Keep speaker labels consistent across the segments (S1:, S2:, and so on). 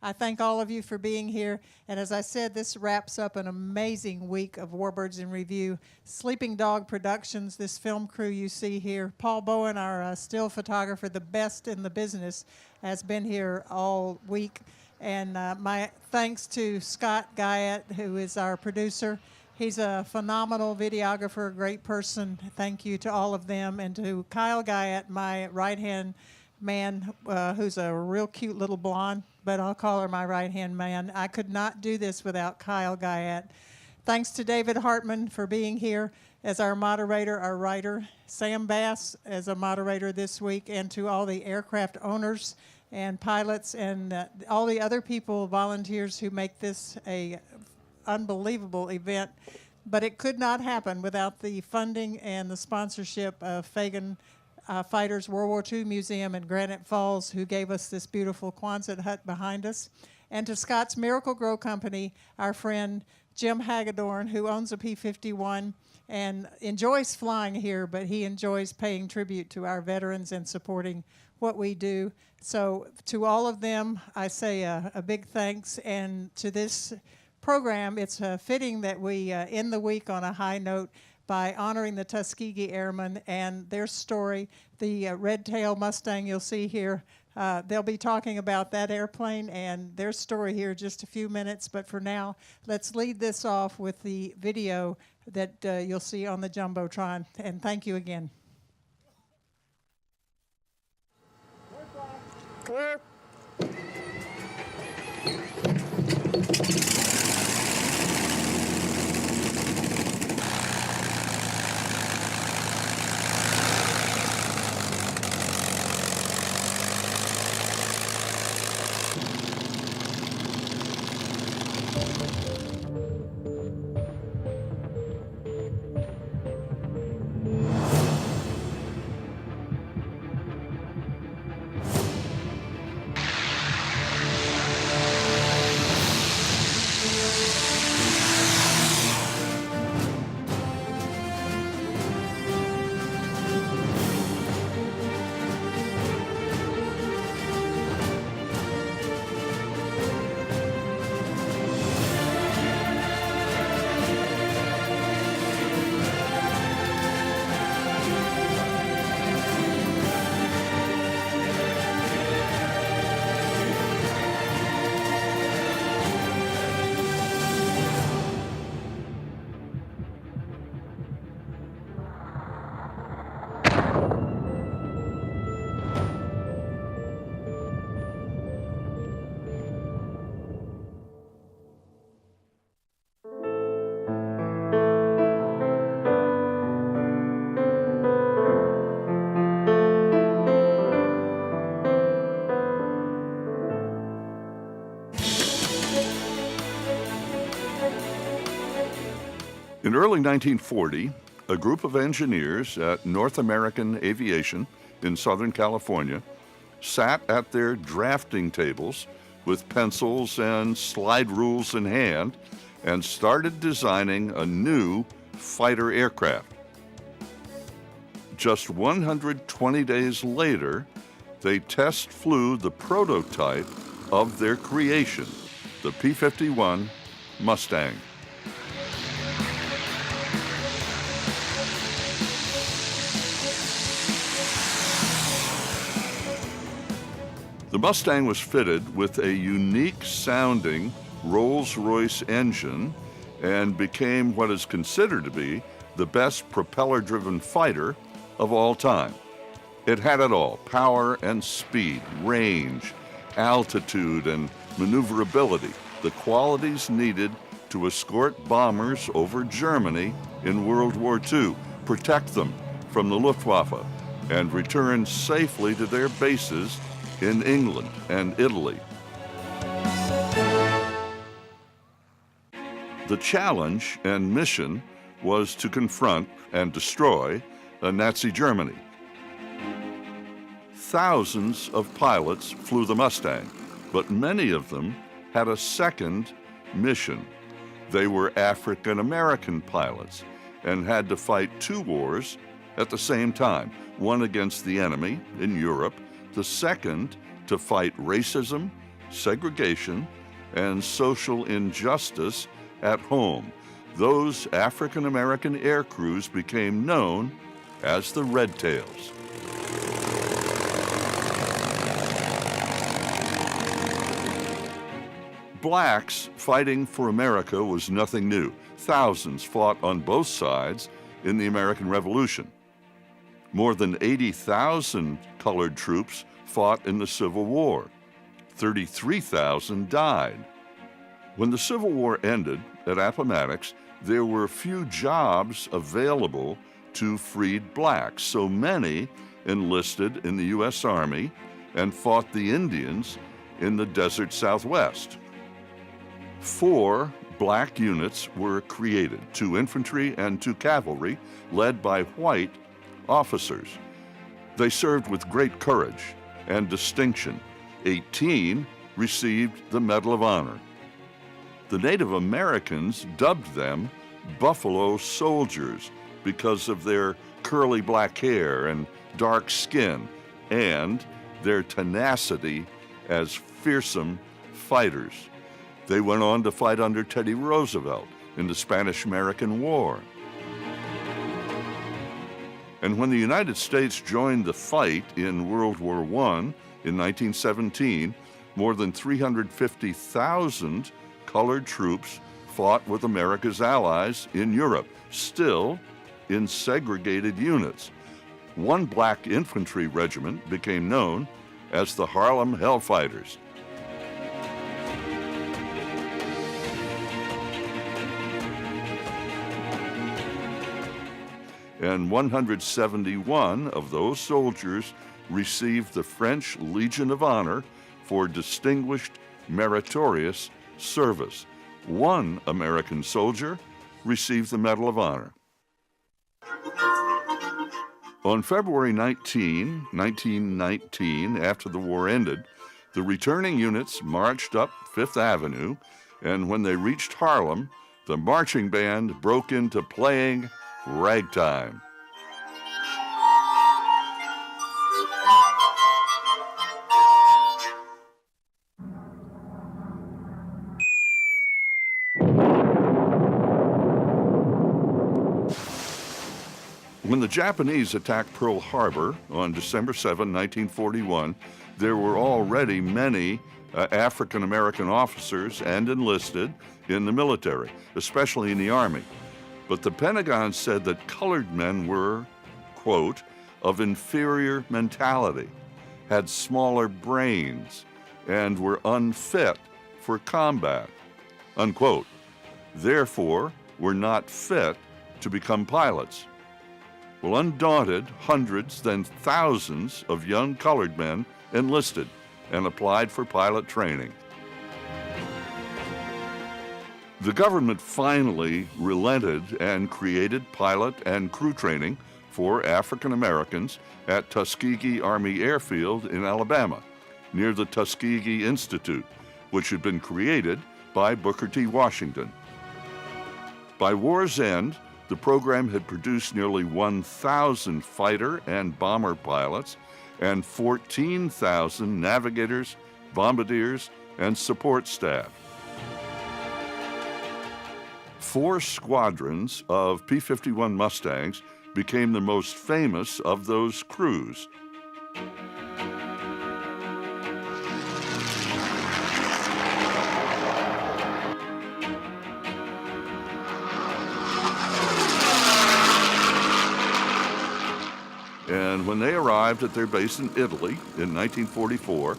S1: I thank all of you for being here. And as I said, this wraps up an amazing week of Warbirds in Review. Sleeping Dog Productions, this film crew you see here. Paul Bowen, our still photographer, the best in the business, has been here all week. And my thanks to Scott Guyett, who is our producer. He's a phenomenal videographer, a great person. Thank you to all of them. And to Kyle Guyett, my right-hand man, who's a real cute little blonde, but I'll call her my right-hand man. I could not do this without Kyle Guyett. Thanks to David Hartman for being here as our moderator, our writer. Sam Bass as a moderator this week, and to all the aircraft owners and pilots and all the other people, volunteers who make this a unbelievable event. But it could not happen without the funding and the sponsorship of Fagan Fighters World War II Museum in Granite Falls, who gave us this beautiful Quonset hut behind us. And to Scott's Miracle Grow Company, our friend Jim Hagedorn, who owns a P-51 and enjoys flying here, but he enjoys paying tribute to our veterans and supporting what we do. So to all of them, I say a big thanks. And to this program, it's fitting that we end the week on a high note by honoring the Tuskegee Airmen and their story. The red-tail Mustang you'll see here, they'll be talking about that airplane and their story here in just a few minutes. But for now, let's lead this off with the video that you'll see on the Jumbotron. And thank you again.
S2: Clear.
S3: In early 1940, a group of engineers at North American Aviation in Southern California sat at their drafting tables with pencils and slide rules in hand and started designing a new fighter aircraft. Just 120 days later, they test flew the prototype of their creation, the P-51 Mustang. The Mustang was fitted with a unique-sounding Rolls-Royce engine and became what is considered to be the best propeller-driven fighter of all time. It had it all: power and speed, range, altitude, and maneuverability, the qualities needed to escort bombers over Germany in World War II, protect them from the Luftwaffe, and return safely to their bases in England and Italy. The challenge and mission was to confront and destroy Nazi Germany. Thousands of pilots flew the Mustang, but many of them had a second mission. They were African American pilots and had to fight two wars at the same time, one against the enemy in Europe, the second to fight racism segregation, and social injustice at home. Those African American air crews became known as the Red Tails. Blacks fighting for America was nothing new. Thousands fought on both sides in the American Revolution. More than 80,000 colored troops fought in the Civil War. 33,000 died. When the Civil War ended at Appomattox, there were few jobs available to freed blacks, so many enlisted in the U.S. Army and fought the Indians in the desert Southwest. 4 black units were created, 2 infantry and 2 cavalry, led by white officers. They served with great courage and distinction. 18 received the Medal of Honor. The Native Americans dubbed them Buffalo Soldiers because of their curly black hair and dark skin and their tenacity as fearsome fighters. They went on to fight under Teddy Roosevelt in the Spanish-American War. And when the United States joined the fight in World War I in 1917, more than 350,000 colored troops fought with America's allies in Europe, still in segregated units. One black infantry regiment became known as the Harlem Hellfighters. And 171 of those soldiers received the French Legion of Honor for distinguished, meritorious service. 1 American soldier received the Medal of Honor. On February 19, 1919, after the war ended, the returning units marched up Fifth Avenue, and when they reached Harlem, the marching band broke into playing ragtime. When the Japanese attacked Pearl Harbor on December 7, 1941, there were already many African American officers and enlisted in the military, especially in the Army. But the Pentagon said that colored men were, quote, of inferior mentality, had smaller brains, and were unfit for combat, unquote. Therefore, were not fit to become pilots. Well, undaunted, hundreds, then thousands of young colored men enlisted and applied for pilot training. The government finally relented and created pilot and crew training for African Americans at Tuskegee Army Airfield in Alabama, near the Tuskegee Institute, which had been created by Booker T. Washington. By war's end, the program had produced nearly 1,000 fighter and bomber pilots and 14,000 navigators, bombardiers, and support staff. 4 squadrons of P-51 Mustangs became the most famous of those crews. And when they arrived at their base in Italy in 1944,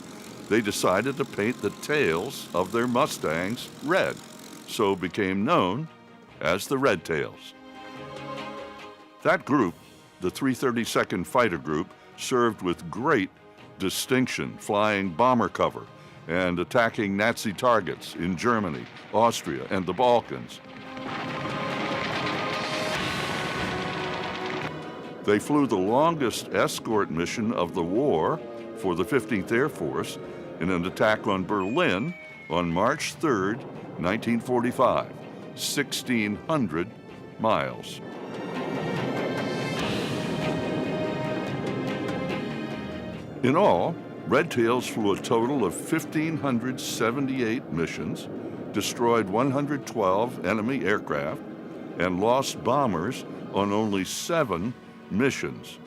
S3: they decided to paint the tails of their Mustangs red, so became known as the Red Tails. That group, the 332nd Fighter Group, served with great distinction, flying bomber cover and attacking Nazi targets in Germany, Austria, and the Balkans. They flew the longest escort mission of the war for the 15th Air Force in an attack on Berlin on March 3, 1945, 1,600 miles. In all, Red Tails flew a total of 1,578 missions, destroyed 112 enemy aircraft, and lost bombers on only 7 missions.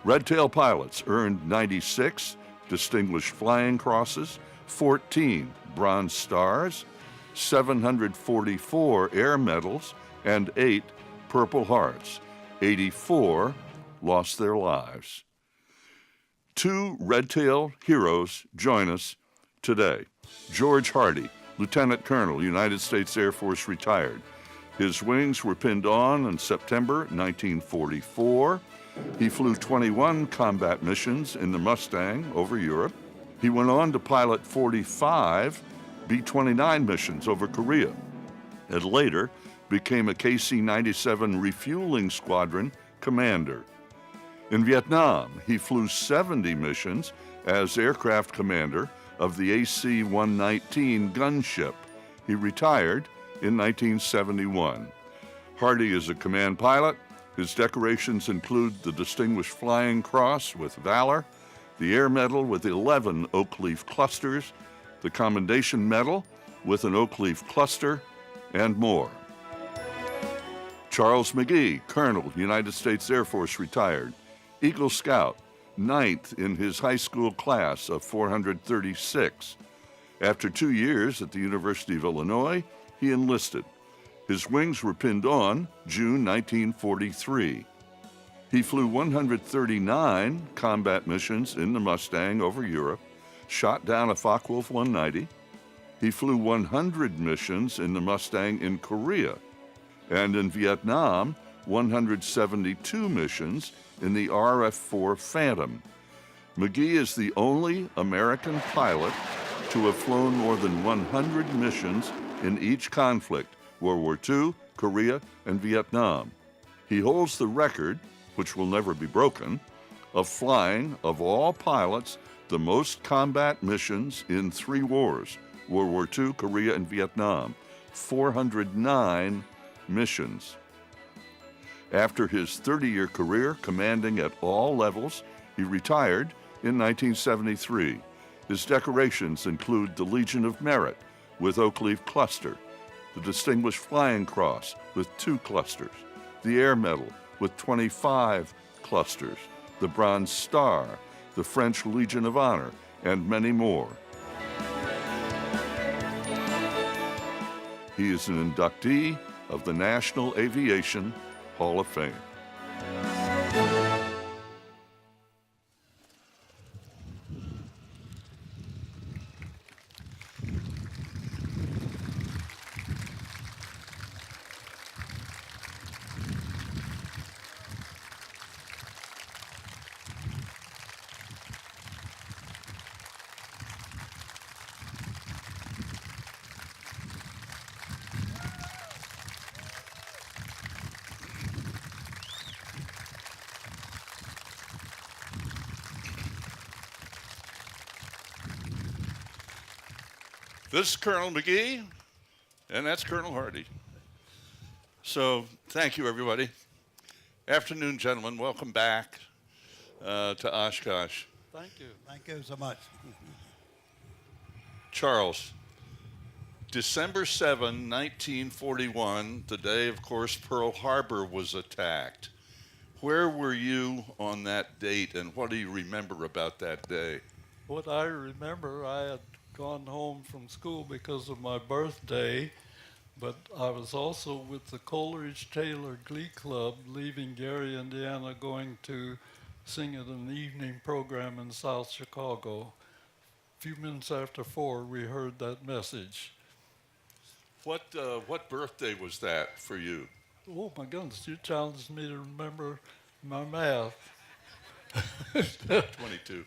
S3: Red Tail pilots earned 96 Distinguished Flying Crosses, 14 Bronze Stars, 744 Air Medals, and 8 Purple Hearts. 84 lost their lives. 2 Red Tail heroes join us today. George Hardy, Lieutenant Colonel, United States Air Force, retired. His wings were pinned on in September 1944. He flew 21 combat missions in the Mustang over Europe. He went on to pilot 45 B-29 missions over Korea, and later became a KC-97 refueling squadron commander. In Vietnam, he flew 70 missions as aircraft commander of the AC-119 gunship. He retired in 1971. Hardy is a command pilot. His decorations include the Distinguished Flying Cross with Valor, the Air Medal with 11 oak leaf clusters, the Commendation Medal with an oak leaf cluster, and more. Charles McGee, Colonel, United States Air Force, retired. Eagle Scout, 9th in his high school class of 436. After 2 years at the University of Illinois, he enlisted. His wings were pinned on June 1943. He flew 139 combat missions in the Mustang over Europe, shot down a Focke-Wulf 190. He flew 100 missions in the Mustang in Korea, and in Vietnam, 172 missions in the RF-4 Phantom. McGee is the only American pilot to have flown more than 100 missions in each conflict, World War II, Korea, and Vietnam. He holds the record, which will never be broken, of flying, of all pilots, the most combat missions in 3 wars, World War II, Korea, and Vietnam, 409 missions. After his 30-year career commanding at all levels, he retired in 1973. His decorations include the Legion of Merit with oak leaf cluster, the Distinguished Flying Cross with 2 clusters, the Air Medal with 25 clusters, the Bronze Star, the French Legion of Honor, and many more. He is an inductee of the National Aviation Hall of Fame. This is Colonel McGee, and that's Colonel Hardy. So thank you, everybody. Afternoon, gentlemen. Welcome back to Oshkosh.
S2: Thank you. Thank you so much.
S3: Charles, December 7, 1941, the day, of course, Pearl Harbor was attacked. Where were you on that date, and what do you remember about that day?
S2: What I remember, I had gone home from school because of my birthday, but I was also with the Coleridge Taylor Glee Club, leaving Gary, Indiana, going to sing at an evening program in South Chicago. A few minutes after 4, we heard that message.
S3: What birthday was that for you?
S2: Oh my goodness, you challenged me to remember my math.
S3: 22.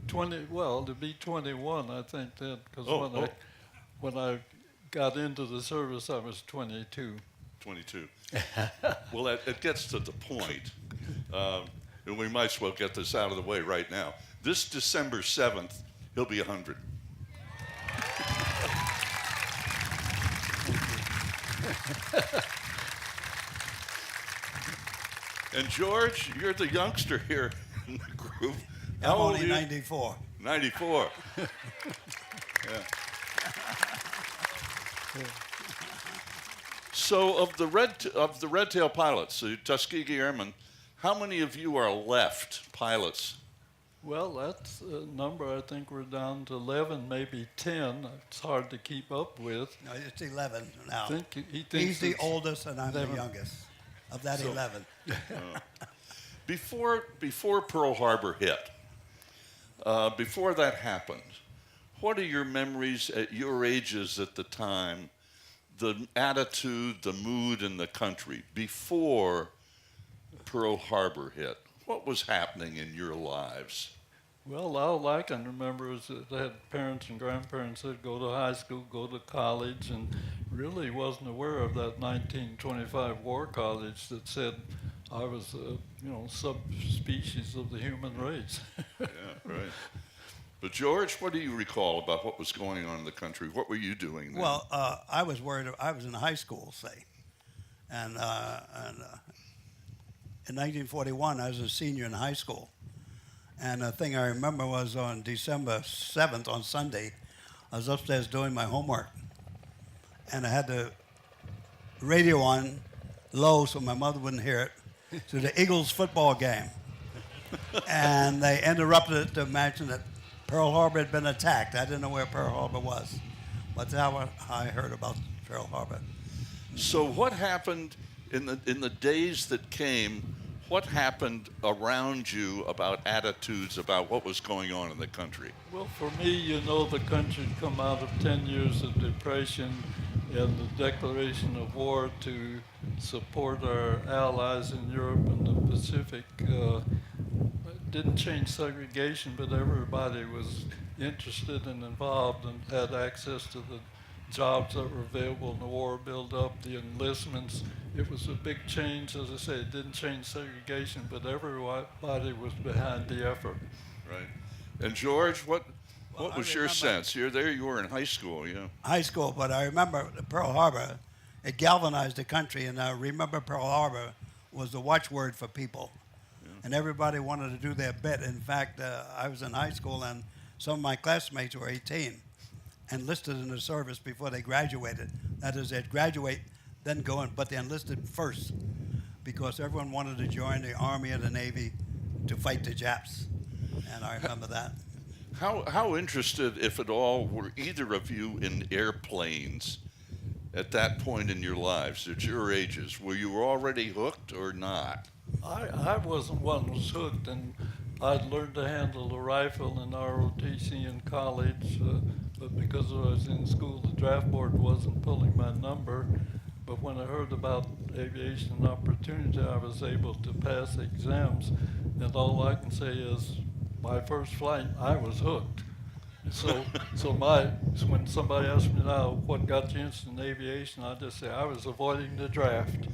S2: 20, well, to be 21, I think then, because when I got into the service, I was 22.
S3: 22. Well, it gets to the point, and we might as well get this out of the way right now. This December 7th, he'll be 100. And George, you're the youngster here in the group. How
S4: I'm
S3: old
S4: only
S3: are you?
S4: 94.
S3: 94. Yeah. So of the red tail pilots, the Tuskegee Airmen, how many of you are left pilots?
S2: Well, that's a number. I think we're down to 11, maybe 10. It's hard to keep up with.
S4: No, it's 11 now.
S2: He thinks
S4: He's the
S2: it's
S4: oldest, and I'm
S2: 11.
S4: the youngest of that
S3: So-
S4: 11.
S3: Before Pearl Harbor hit, before that happened, what are your memories at your ages at the time, the attitude, the mood in the country before Pearl Harbor hit? What was happening in your lives?
S2: Well, all I can remember is that I had parents and grandparents that go to high school, go to college, and really wasn't aware of that 1925 war college that said I was a subspecies of the human race.
S3: Yeah, right. But George, what do you recall about what was going on in the country? What were you doing then?
S4: Well, I was worried. I was in high school, say, and in 1941, I was a senior in high school. And the thing I remember was on December 7th, on Sunday, I was upstairs doing my homework. And I had the radio on low so my mother wouldn't hear it, to the Eagles football game. And they interrupted it to mention that Pearl Harbor had been attacked. I didn't know where Pearl Harbor was. But that's how I heard about Pearl Harbor.
S3: So what happened in the days that came? What happened around you about attitudes about what was going on in the country?
S2: Well, for me, the country had come out of 10 years of depression and the declaration of war to support our allies in Europe and the Pacific. Didn't change segregation, but everybody was interested and involved and had access to the jobs that were available in the war build-up, the enlistments. It was a big change. As I say, it didn't change segregation, but everybody was behind the effort.
S3: Right. And George, what
S4: Well, I
S3: was your
S4: remember-
S3: sense? You're there. You were in high school. Yeah.
S4: High school, but I remember Pearl Harbor. It galvanized the country, and I remember Pearl Harbor was the watchword for people. And everybody wanted to do their bit. In fact, I was in high school, and some of my classmates were 18 enlisted in the service before they graduated. That is, they'd graduate, then go in, but they enlisted first because everyone wanted to join the Army or the Navy to fight the Japs. And I remember that.
S3: How interested, if at all, were either of you in airplanes at that point in your lives, at your ages? Were you already hooked or not?
S2: I wasn't one who was hooked, and I'd learned to handle a rifle in ROTC in college, but because I was in school, the draft board wasn't pulling my number. But when I heard about aviation opportunity, I was able to pass exams, and all I can say is my first flight, I was hooked. So when somebody asks me now what got you interested in aviation, I just say I was avoiding the draft.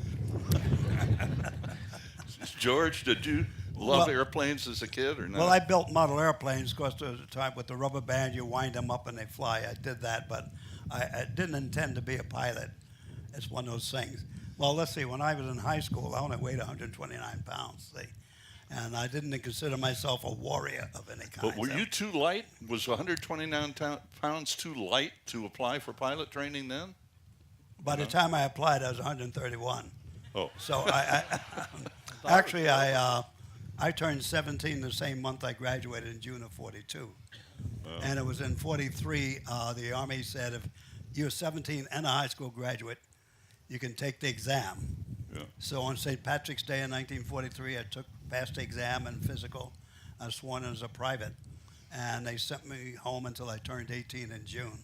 S3: George, did you love airplanes as a kid or not?
S4: Well, I built model airplanes, of course, there was a time with the rubber band, you wind them up and they fly. I did that, but I didn't intend to be a pilot. It's one of those things. Well, let's see, when I was in high school, I only weighed 129 pounds, see? And I didn't consider myself a warrior of any kind.
S3: But were you too light? Was 129 pounds too light to apply for pilot training then?
S4: By the time I applied, I was 131.
S3: Oh.
S4: So I turned 17 the same month I graduated in June of 42. And it was in 43, the Army said if you're 17 and a high school graduate, you can take the exam.
S3: Yeah.
S4: So on St. Patrick's Day in 1943, I passed the exam and physical. I was sworn in as a private. And they sent me home until I turned 18 in June.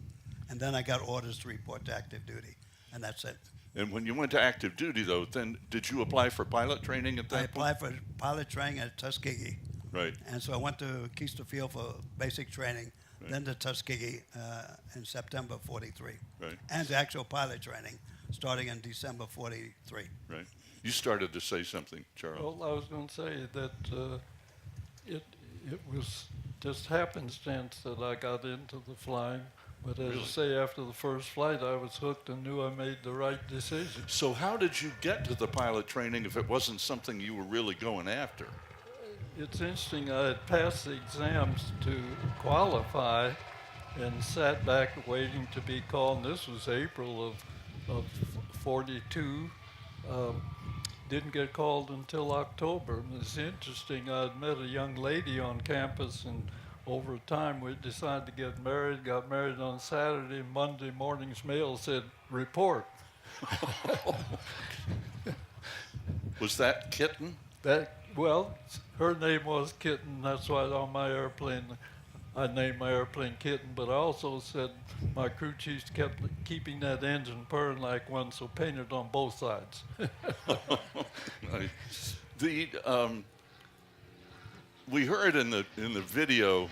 S4: And then I got orders to report to active duty. And that's it.
S3: And when you went to active duty, though, then did you apply for pilot training at that
S4: I
S3: point?
S4: applied for pilot training at Tuskegee.
S3: Right.
S4: And so I went to Keister Field for basic training, then to Tuskegee in September 43.
S3: Right.
S4: And the actual pilot training starting in December 43.
S3: Right. You started to say something, Charles.
S2: Well, I was going to say that it was just happenstance that I got into the flying. But as I say, after the first flight, I was hooked and knew I made the right decision.
S3: So how did you get to the pilot training if it wasn't something you were really going after?
S2: it's interesting. I had passed the exams to qualify and sat back waiting to be called. And this was April of 42. Didn't get called until October. And it's interesting. I'd met a young lady on campus, and over time we decided to get married. Got married on Saturday. Monday morning's mail said, report.
S3: Was that Kitten?
S2: Well, her name was Kitten. That's why on my airplane, I named my airplane Kitten. But I also said my crew chiefs kept keeping that engine purring like one, so painted on both sides.
S3: We heard in the video.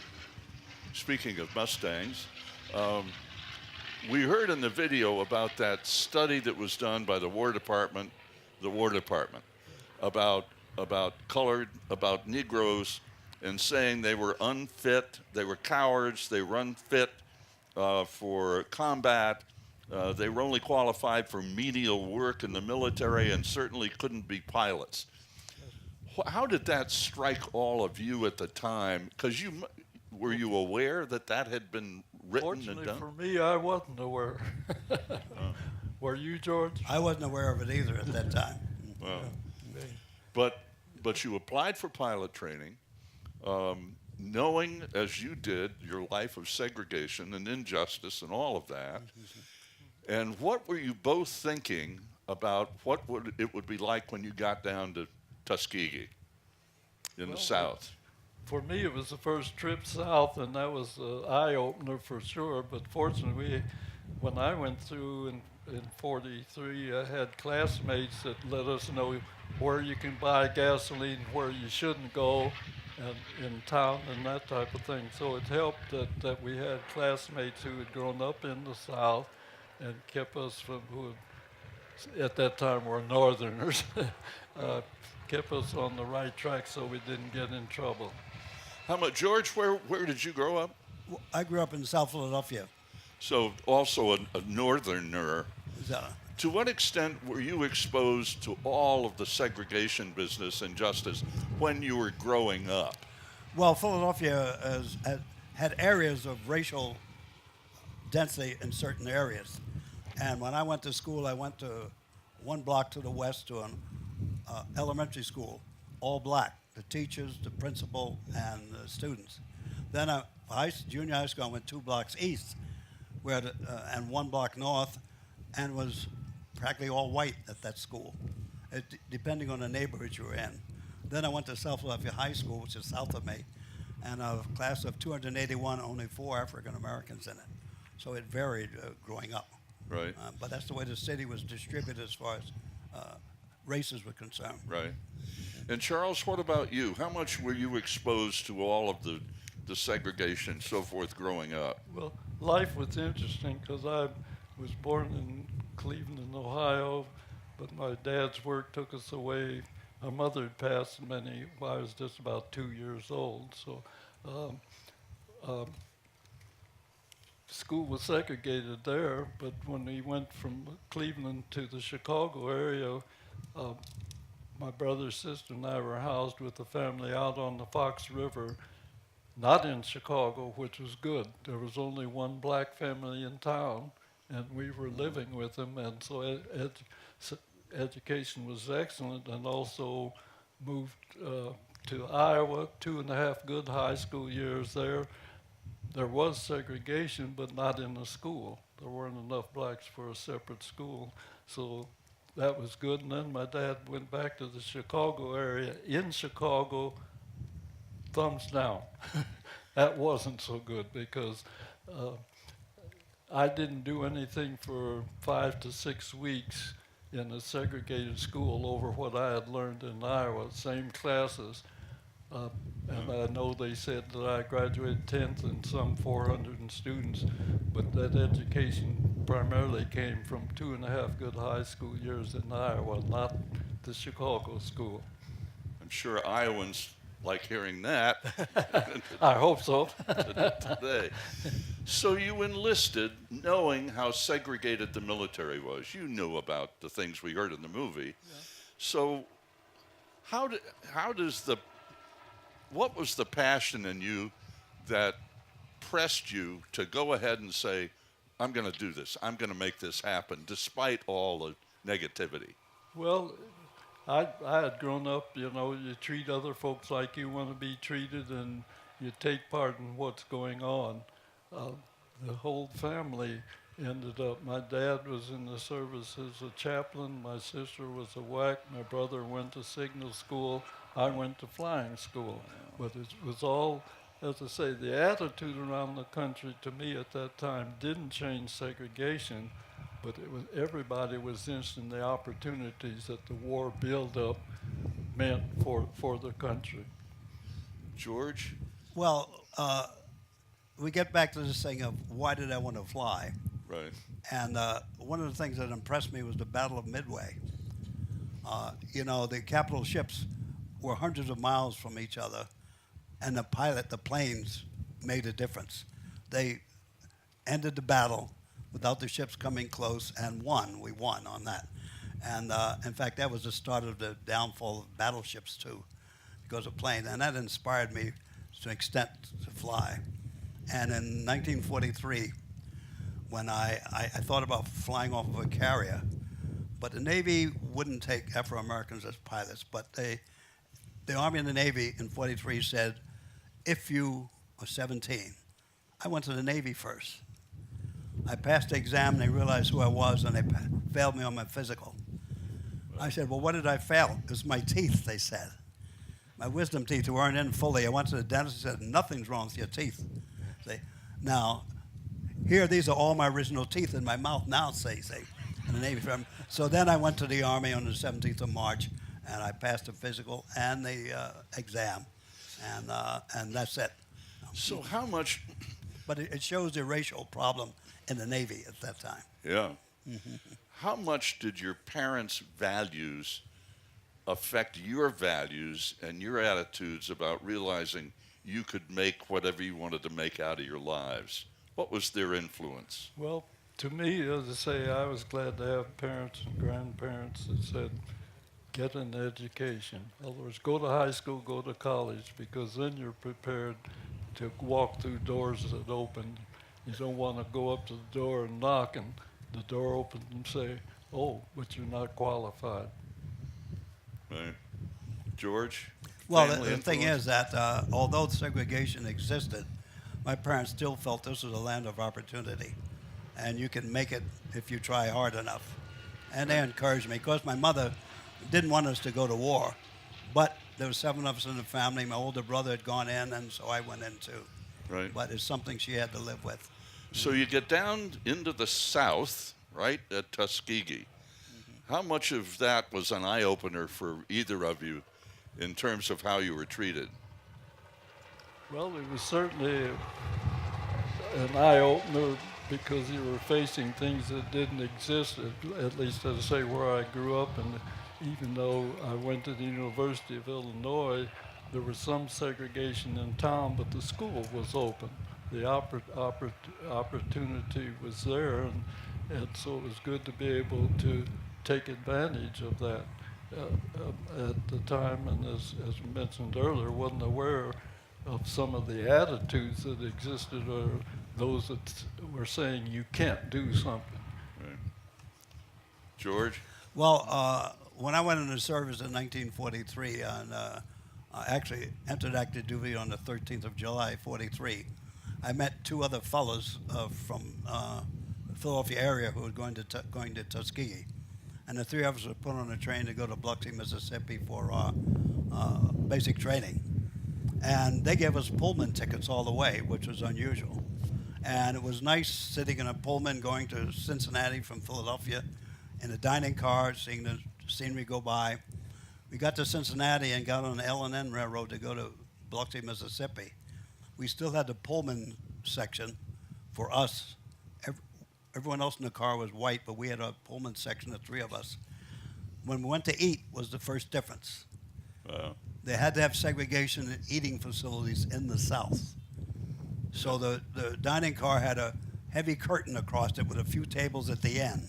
S3: Speaking of Mustangs, we heard in the video about that study that was done by the War Department, about Negroes, and saying they were unfit, they were cowards, they were unfit for combat. They were only qualified for menial work in the military and certainly couldn't be pilots. How did that strike all of you at the time? Because were you aware that had been written
S2: Fortunately
S3: and done?
S2: for me, I wasn't aware. Were you, George?
S4: I wasn't aware of it either at that time.
S3: Well, but you applied for pilot training, knowing as you did your life of segregation and injustice and all of that. And what were you both thinking about what it would be like when you got down to Tuskegee in the South?
S2: For me, it was the first trip south, and that was an eye-opener for sure. But fortunately, when I went through in 43, I had classmates that let us know where you can buy gasoline, where you shouldn't go, and in town and that type of thing. So it helped that we had classmates who had grown up in the South and kept us from, who at that time were Northerners, kept us on the right track so we didn't get in trouble.
S3: How much, George? Where did you grow up?
S4: I grew up in South Philadelphia.
S3: So also a Northerner.
S4: So,
S3: To what extent were you exposed to all of the segregation business and justice when you were growing up?
S4: well, Philadelphia had areas of racial density in certain areas. And when I went to school, I went to one block to the west to an elementary school, all black, the teachers, the principal, and the students. Then junior high school, I went 2 blocks east, and 1 block north, and was practically all white at that school, depending on the neighborhood you were in. Then I went to South Philadelphia High School, which is south of me, and a class of 281, only 4 African Americans in it. So it varied growing up.
S3: Right.
S4: But that's the way the city was distributed as far as races were concerned.
S3: Right. And Charles, what about you? How much were you exposed to all of the segregation and so forth growing up?
S2: Well, life was interesting because I was born in Cleveland, Ohio, but my dad's work took us away. My mother had passed when I was just about 2 years old. So school was segregated there, but when we went from Cleveland to the Chicago area, my brother, sister, and I were housed with the family out on the Fox River, not in Chicago, which was good. There was only one black family in town, and we were living with them, and so education was excellent, and also moved to Iowa, 2.5 good high school years there. There was segregation, but not in the school. There weren't enough blacks for a separate school, so that was good. And then my dad went back to the Chicago area. In Chicago, thumbs down. That wasn't so good because I didn't do anything for 5 to 6 weeks in a segregated school over what I had learned in Iowa, same classes. And I know they said that I graduated 10th in some 400 students, but that education primarily came from 2.5 good high school years in Iowa, not the Chicago school.
S3: I'm sure Iowans like hearing that.
S2: I hope so.
S3: Today. So you enlisted knowing how segregated the military was. You knew about the things we heard in the movie. Yeah. So how does the what was the passion in you that pressed you to go ahead and say, I'm going to do this, I'm going to make this happen, despite all the negativity?
S2: Well, I had grown up, you treat other folks like you want to be treated, and you take part in what's going on. The whole family ended up, my dad was in the service as a chaplain, my sister was a WAC, my brother went to signal school, I went to flying school. But it was all, as I say, the attitude around the country to me at that time didn't change segregation, but it was, everybody was interested in the opportunities that the war buildup meant for the country.
S3: George?
S4: Well, we get back to this thing of why did I want to fly?
S3: Right.
S4: And one of the things that impressed me was the Battle of Midway. The capital ships were hundreds of miles from each other, and the planes made a difference. They ended the battle without the ships coming close and won. We won on that. And in fact, that was the start of the downfall of battleships too, because of planes. And that inspired me to an extent to fly. And in 1943, when I thought about flying off of a carrier, but the Navy wouldn't take Afro-Americans as pilots, but the Army and the Navy in 43 said, if you are 17, I went to the Navy first. I passed the exam, and they realized who I was, and they failed me on my physical. I said, well, what did I fail? It was my teeth, they said. My wisdom teeth weren't in fully. I went to the dentist and said, nothing's wrong with your teeth. Now, here, these are all my original teeth in my mouth now, say, in the Navy. So then I went to the Army on the 17th of March, and I passed the physical and the exam, and that's it.
S3: So how much...
S4: But it shows the racial problem in the Navy at that time.
S3: Yeah. Mm-hmm. How much did your parents' values affect your values and your attitudes about realizing you could make whatever you wanted to make out of your lives? What was their influence?
S2: Well, to me, as I say, I was glad to have parents and grandparents that said, get an education. In other words, go to high school, go to college, because then you're prepared to walk through doors that open. You don't want to go up to the door and knock, and the door opens and say, oh, but you're not qualified.
S3: Right. George?
S4: Well,
S3: Family
S4: the thing
S3: influence?
S4: is that although segregation existed, my parents still felt this was a land of opportunity, and you can make it if you try hard enough. And they encouraged me, because my mother didn't want us to go to war, but there were 7 of us in the family. My older brother had gone in, and so I went in too.
S3: Right.
S4: But it's something she had to live with.
S3: So you get down into the South, right, at Tuskegee. Mm-hmm. How much of that was an eye-opener for either of you in terms of how you were treated?
S2: Well, it was certainly an eye-opener because you were facing things that didn't exist, at least as I say, where I grew up. And even though I went to the University of Illinois, there was some segregation in town, but the school was open. The opportunity was there, and so it was good to be able to take advantage of that. At the time, and as mentioned earlier, wasn't aware of some of the attitudes that existed, or those that were saying you can't do something.
S3: Right. George?
S4: Well, when I went into service in 1943, and I actually entered active duty on the 13th of July, 43, I met 2 other fellows from the Philadelphia area who were going to Tuskegee. And the 3 of us were put on a train to go to Biloxi, Mississippi for basic training. And they gave us Pullman tickets all the way, which was unusual. And it was nice sitting in a Pullman going to Cincinnati from Philadelphia in a dining car, seeing the scenery go by. We got to Cincinnati and got on the L&N Railroad to go to Biloxi, Mississippi. We still had the Pullman section for us. Everyone else in the car was white, but we had a Pullman section, the 3 of us. When we went to eat was the first difference. They had to have segregation in eating facilities in the South. So the dining car had a heavy curtain across it with a few tables at the end.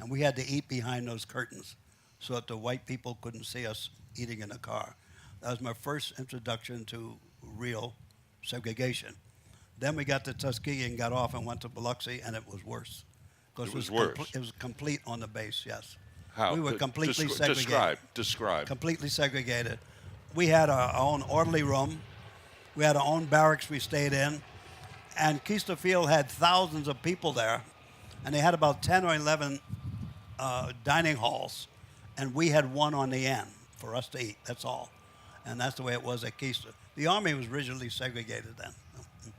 S4: And we had to eat behind those curtains so that the white people couldn't see us eating in the car. That was my first introduction to real segregation. Then we got to Tuskegee and got off and went to Biloxi, and it was worse. 'Cause
S3: It was worse.
S4: It was complete on the base, yes.
S3: How?
S4: We were completely segregated.
S3: Describe.
S4: Completely segregated. We had our own orderly room. We had our own barracks we stayed in. And Keister Field had thousands of people there. And they had about 10 or 11 dining halls. And we had one on the end for us to eat. That's all. And that's the way it was at Keister. The Army was originally segregated then.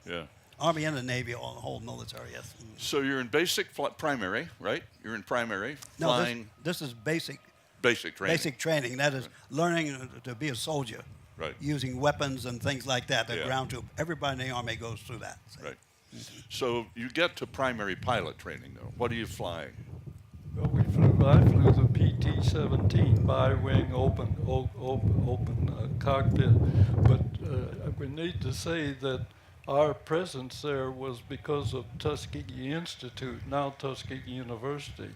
S3: Yeah.
S4: Army and the Navy, all the whole military, yes.
S3: So you're in basic primary, right? You're in primary
S4: No,
S3: flying.
S4: this is basic
S3: Basic training.
S4: Basic training. That is learning to be a soldier.
S3: Right.
S4: Using weapons and things like that. The
S3: Yeah.
S4: ground troop. Everybody in the Army goes through that.
S3: Right. So you get to primary pilot training, though. What are you flying?
S2: Well, I flew the PT-17 bi-wing open cockpit, but we need to say that our presence there was because of Tuskegee Institute, now Tuskegee University.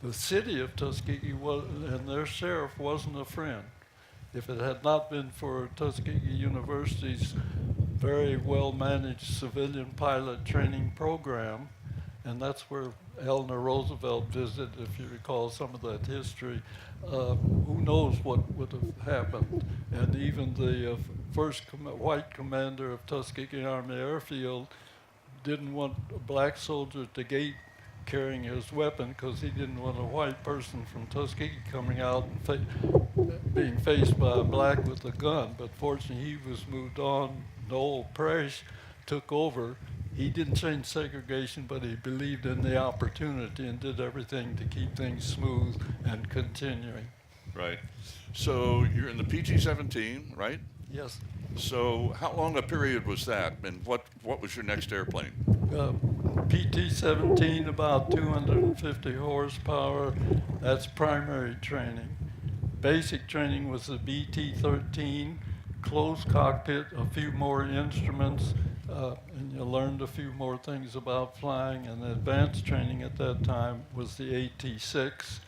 S2: The city of Tuskegee and their sheriff wasn't a friend. If it had not been for Tuskegee University's very well-managed civilian pilot training program, and that's where Eleanor Roosevelt visited, if you recall some of that history, who knows what would have happened. And even the first white commander of Tuskegee Army Airfield didn't want a black soldier at the gate carrying his weapon because he didn't want a white person from Tuskegee coming out and being faced by a black with a gun. But fortunately, he was moved on. Noel Parrish took over. He didn't change segregation, but he believed in the opportunity and did everything to keep things smooth and continuing.
S3: Right. So you're in the PT-17, right?
S2: Yes.
S3: So how long a period was that, and what was your next airplane?
S2: PT-17, about 250 horsepower. That's primary training. Basic training was the BT-13, closed cockpit, a few more instruments, and you learned a few more things about flying. And the advanced training at that time was the AT-6,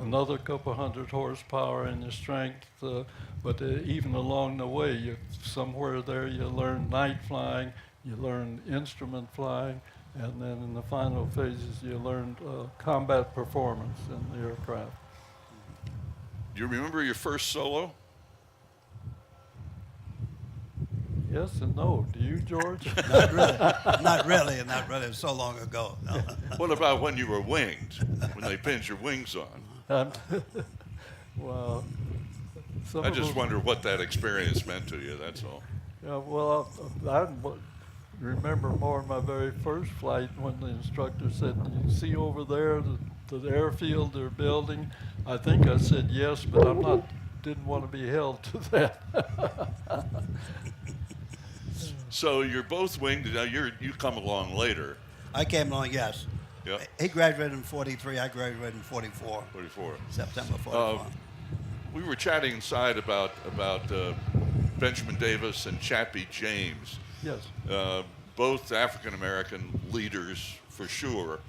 S2: another couple hundred horsepower in your strength. But even along the way, somewhere there you learned night flying, you learned instrument flying, and then in the final phases you learned combat performance in the aircraft.
S3: Do you remember your first solo?
S2: Yes and no. Do you, George?
S4: Not really. Not really. It's so long ago. No.
S3: What about when you were winged, when they pinned your wings on?
S2: Well,
S3: I just wonder what that experience meant to you, that's all.
S2: Yeah, well, I remember more in my very first flight when the instructor said, "You see over there the airfield they're building?" I think I said yes, but didn't want to be held to that.
S3: So you're both winged. Now you come along later.
S4: I came along, yes.
S3: Yeah.
S4: He graduated in 43. I graduated in 44.
S3: 44.
S4: September 44.
S3: We were chatting inside about Benjamin Davis and Chappie James.
S2: Yes.
S3: Both African American leaders for sure.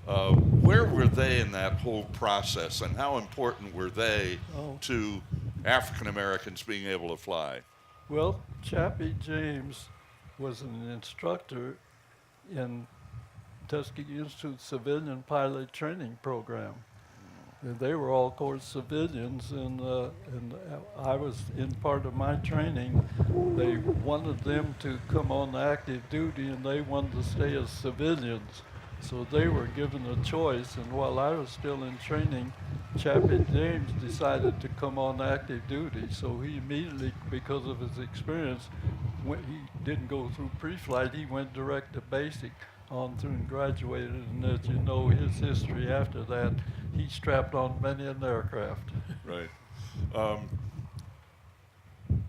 S3: Where were they in that whole process, and how important were they to African Americans being able to fly?
S2: Well, Chappie James was an instructor in Tuskegee Institute Civilian Pilot Training Program. And they were all, of course, civilians, and I was in part of my training. They wanted them to come on active duty, and they wanted to stay as civilians. So they were given a choice, and while I was still in training, Chappie James decided to come on active duty. So he immediately, because of his experience, he didn't go through pre-flight, he went direct to basic on through and graduated, and as you know his history after that, he strapped on many an aircraft.
S3: Right.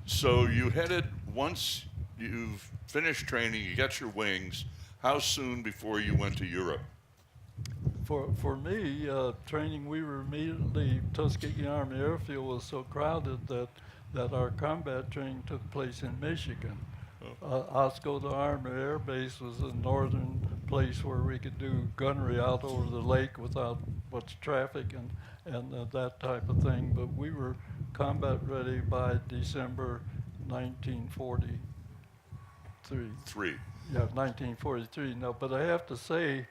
S3: So you headed, once you've finished training, you got your wings, how soon before you went to Europe?
S2: For me, training, we were immediately, Tuskegee Army Airfield was so crowded that our combat training took place in Michigan. Oscoda Army Air Base was a northern place where we could do gunnery out over the lake without much traffic and that type of thing. But we were combat ready by December 1943.
S3: 3.
S2: Yeah, 1943. No, but I have to say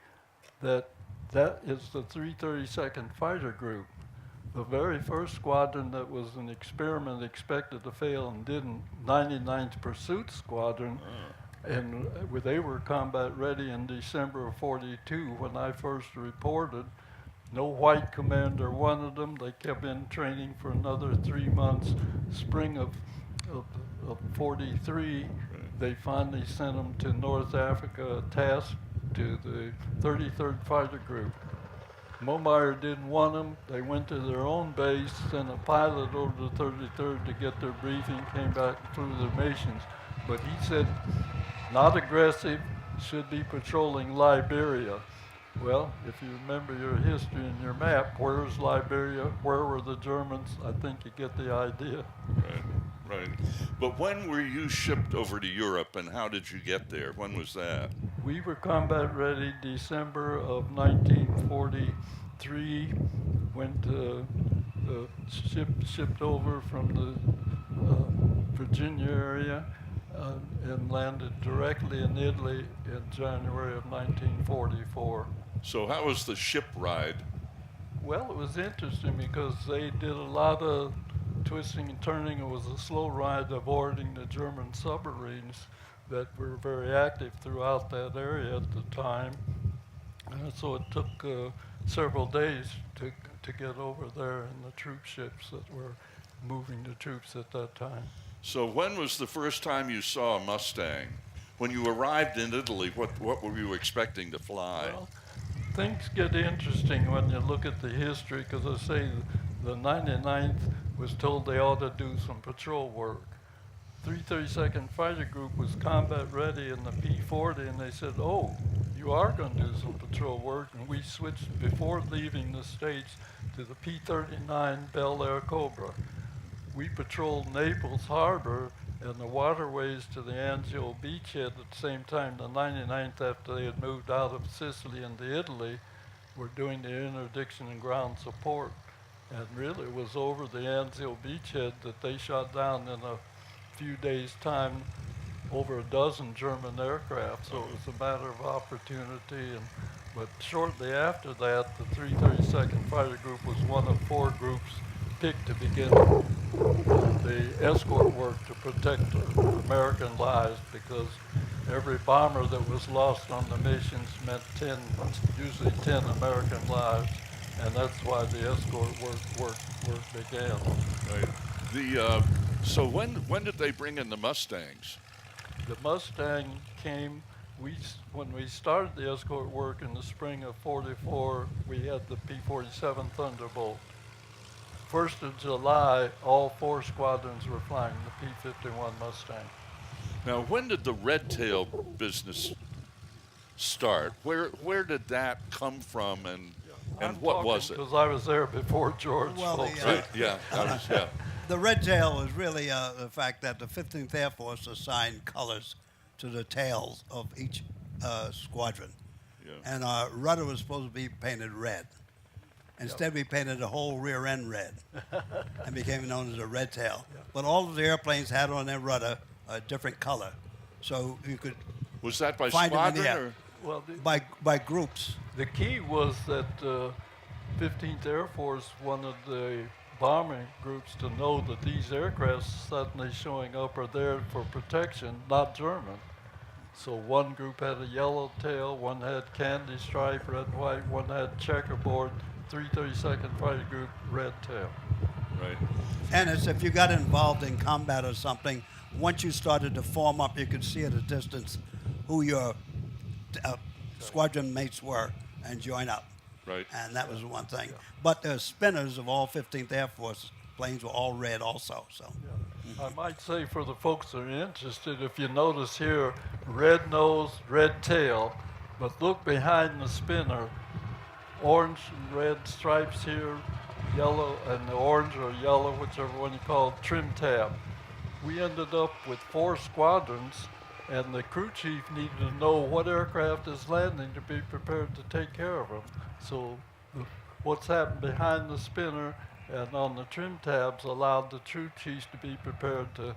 S2: that is the 332nd Fighter Group. The very first squadron that was an experiment expected to fail and didn't, 99th Pursuit Squadron, and they were combat ready in December of 42 when I first reported. No white commander wanted them. They kept in training for another 3 months. Spring of 43, they finally sent them to North Africa, a task to the 33rd Fighter Group. Momeyer didn't want them. They went to their own base, sent a pilot over to the 33rd to get their briefing, came back and flew their missions. But he said, not aggressive, should be patrolling Liberia. Well, if you remember your history and your map, where's Liberia? Where were the Germans? I think you get the idea.
S3: Right. But when were you shipped over to Europe, and how did you get there? When was that?
S2: We were combat ready December of 1943. Went shipped over from the Virginia area and landed directly in Italy in January of 1944.
S3: So how was the ship ride?
S2: Well, it was interesting because they did a lot of twisting and turning. It was a slow ride avoiding the German submarines that were very active throughout that area at the time. So it took several days to get over there in the troop ships that were moving the troops at that time.
S3: So when was the first time you saw a Mustang? When you arrived in Italy, what were you expecting to fly?
S2: Well, things get interesting when you look at the history, because I say the 99th was told they ought to do some patrol work. 332nd Fighter Group was combat ready in the P-40, and they said, oh, you are going to do some patrol work, and we switched before leaving the States to the P-39 Bel Air Cobra. We patrolled Naples Harbor and the waterways to the Anzio beachhead at the same time. The 99th, after they had moved out of Sicily into Italy, were doing the interdiction and ground support. And really it was over the Anzio beachhead that they shot down in a few days' time over a dozen German aircraft. So it was a matter of opportunity. But shortly after that, the 332nd Fighter Group was one of 4 groups picked to begin the escort work to protect American lives, because every bomber that was lost on the missions meant usually 10 American lives, and that's why the escort work began.
S3: Right. So when did they bring in the Mustangs?
S2: The Mustang came, when we started the escort work in the spring of 44, we had the P-47 Thunderbolt. 1st of July, all 4 squadrons were flying the P-51 Mustang.
S3: Now, when did the red tail business start? Where did that come from, and what was it?
S2: Because I was there before George spoke.
S4: The red tail was really the fact that the 15th Air Force assigned colors to the tails of each squadron.
S3: Yeah.
S4: And our rudder was supposed to be painted red. Instead, we painted the whole rear end red and became known as a red tail. But all of the airplanes had on their rudder a different color. So you could
S3: Was that by
S4: find them in the
S3: squadron
S4: air.
S2: Well,
S4: by groups.
S2: the key was that 15th Air Force wanted the bombing groups to know that these aircraft suddenly showing up are there for protection, not German. So one group had a yellow tail, one had candy stripe, red, white, one had checkerboard, 332nd Fighter Group, red tail.
S3: Right.
S4: And it's if you got involved in combat or something, once you started to form up, you could see at a distance who your squadron mates were and join up.
S3: Right.
S4: And that was one thing. But the spinners of all 15th Air Force planes were all red also. So.
S2: I might say for the folks that are interested, if you notice here, red nose, red tail, but look behind the spinner, orange and red stripes here, yellow, and the orange or yellow, whichever one you call it, trim tab. We ended up with 4 squadrons, and the crew chief needed to know what aircraft is landing to be prepared to take care of them. So what's happened behind the spinner and on the trim tabs allowed the troop chiefs to be prepared to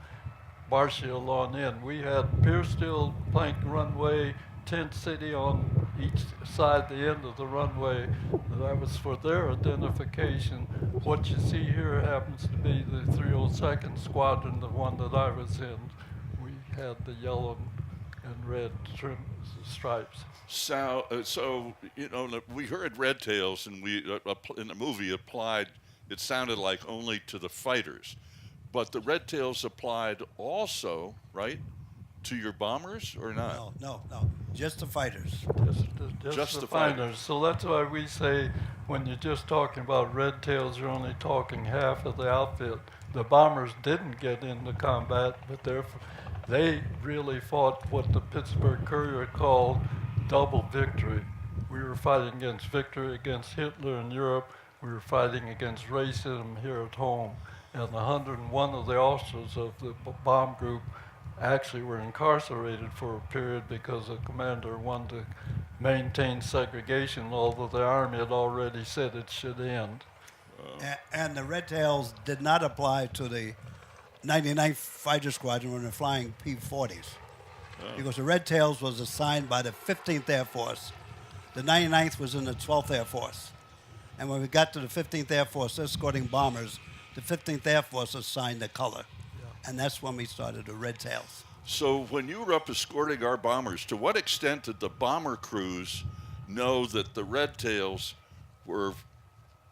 S2: marshal on in. We had pier steel plank runway, tent city on each side, the end of the runway. That was for their identification. What you see here happens to be the 302nd Squadron, the one that I was in. We had the yellow and red trim stripes.
S3: So, we heard Red Tails, and we in the movie applied. It sounded like only to the fighters, but the Red Tails applied also, right, to your bombers or not?
S4: No, just the fighters.
S2: Just the fighters. So that's why we say when you're just talking about Red Tails, you're only talking half of the outfit. The bombers didn't get into combat, but they really fought what the Pittsburgh Courier called double victory. We were fighting against victory against Hitler in Europe. We were fighting against racism here at home. And 101 of the officers of the bomb group actually were incarcerated for a period because the commander wanted to maintain segregation, although the Army had already said it should end.
S4: And the Red Tails did not apply to the 99th Fighter Squadron when they're flying P-40s. Because the Red Tails was assigned by the 15th Air Force. The 99th was in the 12th Air Force. And when we got to the 15th Air Force escorting bombers, the 15th Air Force assigned the color. And that's when we started the Red Tails.
S3: So when you were up escorting our bombers, to what extent did the bomber crews know that the Red Tails were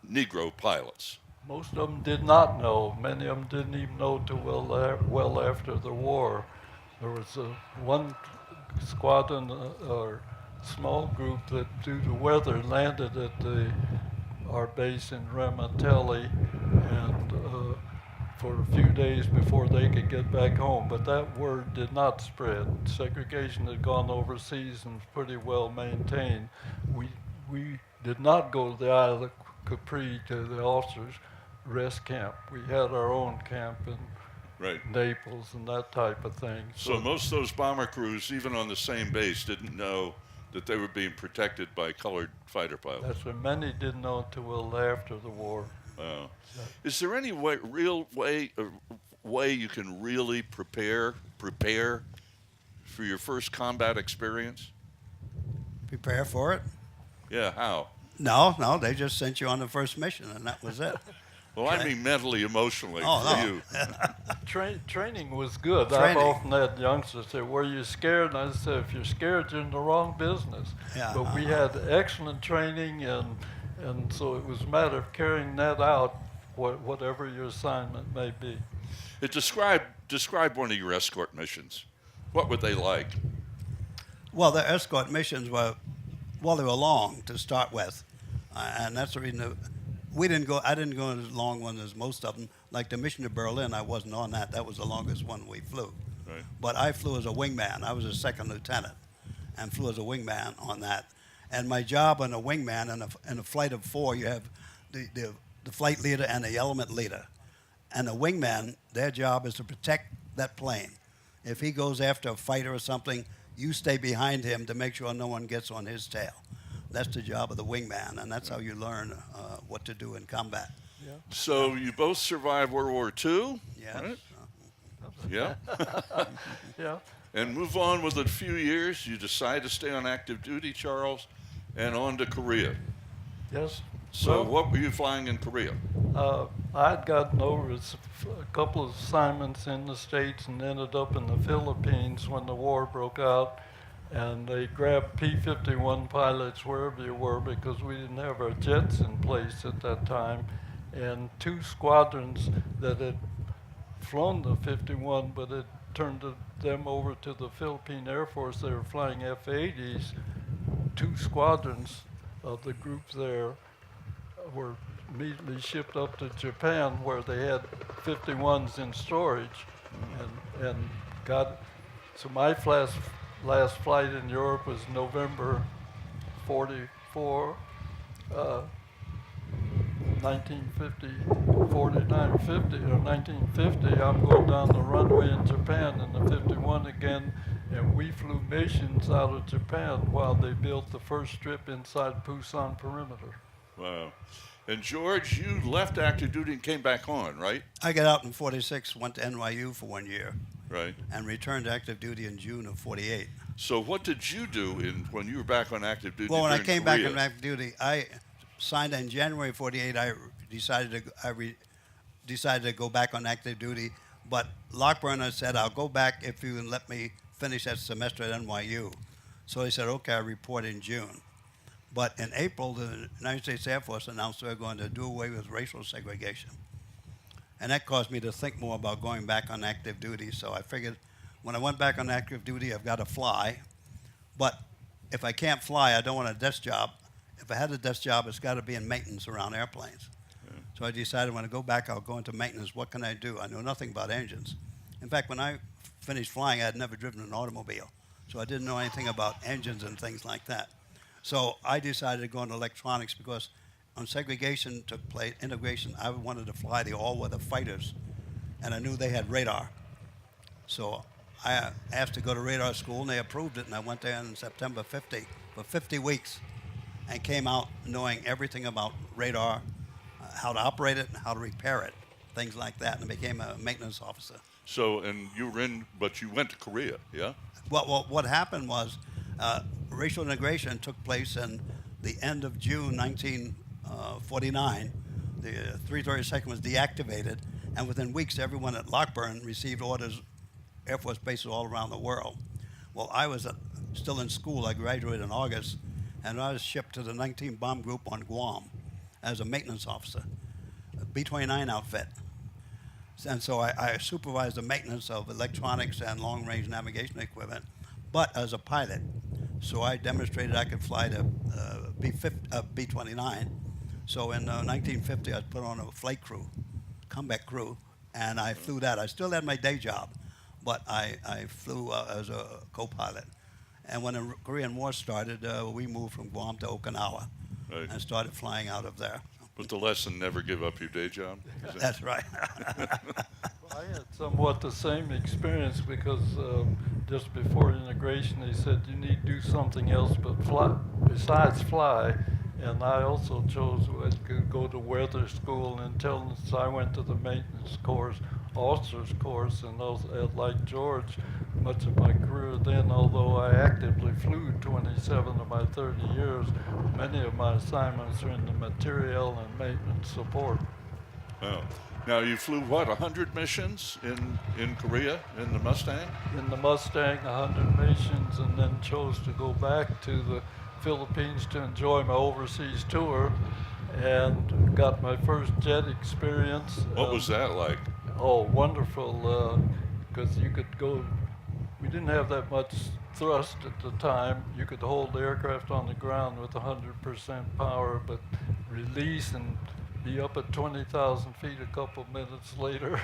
S3: Negro pilots?
S2: Most of them did not know. Many of them didn't even know till well after the war. There was one squadron or small group that, due to weather, landed at our base in Ramatelli, and for a few days before they could get back home. But that word did not spread. Segregation had gone overseas and was pretty well maintained. We did not go to the Isle of Capri to the officers' rest camp. We had our own camp in Naples and that type of thing.
S3: So most of those bomber crews, even on the same base, didn't know that they were being protected by colored fighter pilots.
S2: That's what many didn't know until well after the war.
S3: Is there any way you can really prepare for your first combat experience?
S4: Prepare for it?
S3: Yeah, how?
S4: No, they just sent you on the first mission, and that was it.
S3: Well, I mean mentally, emotionally for you.
S2: Training was good.
S4: Training.
S2: I've often had youngsters say, were you scared? And I said, if you're scared, you're in the wrong business.
S4: Yeah.
S2: But we had excellent training, and so it was a matter of carrying that out, whatever your assignment may be.
S3: Describe one of your escort missions. What were they like?
S4: Well, the escort missions were, they were long to start with. And that's the reason I didn't go as long one as most of them. Like the mission to Berlin, I wasn't on that. That was the longest one we flew.
S3: Right.
S4: But I flew as a wingman. I was a second lieutenant and flew as a wingman on that. And my job on a wingman in a flight of 4, you have the flight leader and the element leader. And the wingman, their job is to protect that plane. If he goes after a fighter or something, you stay behind him to make sure no one gets on his tail. That's the job of the wingman, and that's how you learn what to do in combat.
S2: Yeah.
S3: So you both survived World War II?
S4: Yes.
S3: Right? Yeah.
S2: Yeah.
S3: And move on with a few years. You decide to stay on active duty, Charles, and on to Korea.
S2: Yes.
S3: So
S2: Well,
S3: what were you flying in Korea?
S2: I'd gotten over a couple of assignments in the States and ended up in the Philippines when the war broke out. And they grabbed P-51 pilots wherever you were because we didn't have our jets in place at that time. And 2 squadrons that had flown the 51 but had turned them over to the Philippine Air Force. They were flying F-80s. 2 squadrons of the group there were immediately shipped up to Japan where they had 51s in storage and got. So my last flight in Europe was November 44, 1950, 49, 50, or 1950. I'm going down the runway in Japan in the 51 again, and we flew missions out of Japan while they built the first strip inside Busan perimeter.
S3: Wow. And George, you left active duty and came back on, right?
S4: I got out in 46, went to NYU for 1 year,
S3: Right.
S4: and returned to active duty in June of 48.
S3: So what did you do when you were back on active duty?
S4: Well, when I
S3: during
S4: came
S3: Korea?
S4: back on active duty, I signed in January 48. I decided to go back on active duty, but Lockburn said, I'll go back if you let me finish that semester at NYU. So he said, okay, I report in June. But in April, the United States Air Force announced they were going to do away with racial segregation. And that caused me to think more about going back on active duty. So I figured when I went back on active duty, I've got to fly. But if I can't fly, I don't want a desk job. If I had a desk job, it's got to be in maintenance around airplanes. Yeah. So I decided when I go back, I'll go into maintenance. What can I do? I know nothing about engines. In fact, when I finished flying, I had never driven an automobile. So I didn't know anything about engines and things like that. So I decided to go into electronics because when segregation took place, integration, I wanted to fly the all-weather fighters, and I knew they had radar. So I asked to go to radar school, and they approved it, and I went there in September 50 for 50 weeks and came out knowing everything about radar, how to operate it and how to repair it, things like that, and became a maintenance officer.
S3: So, and but you went to Korea, yeah?
S4: Well, what happened was racial integration took place in the end of June 1949. The 332nd was deactivated, and within weeks, everyone at Lockburn received orders, Air Force bases all around the world. Well, I was still in school. I graduated in August, and I was shipped to the 19 Bomb Group on Guam as a maintenance officer, a B-29 outfit. And so I supervised the maintenance of electronics and long-range navigation equipment, but as a pilot. So I demonstrated I could fly the B-29. So in 1950, I was put on a flight crew, combat crew, and I flew that. I still had my day job, but I flew as a co-pilot. And when the Korean War started, we moved from Guam to Okinawa, right, and started flying out of there.
S3: But the lesson, never give up your day job?
S4: That's right.
S2: I had somewhat the same experience because just before integration, they said you need to do something else but fly, besides fly. And I also chose to go to weather school and intelligence. I went to the maintenance course, officers course, and like George, much of my career then, although I actively flew 27 of my 30 years, many of my assignments are in the materiel and maintenance support.
S3: Oh. Now, you flew, 100 missions in Korea in the Mustang?
S2: In the Mustang, 100 missions, and then chose to go back to the Philippines to enjoy my overseas tour and got my first jet experience.
S3: What was that like?
S2: Oh, wonderful, because you could go, we didn't have that much thrust at the time. You could hold the aircraft on the ground with 100% power, but release and be up at 20,000 feet a couple minutes later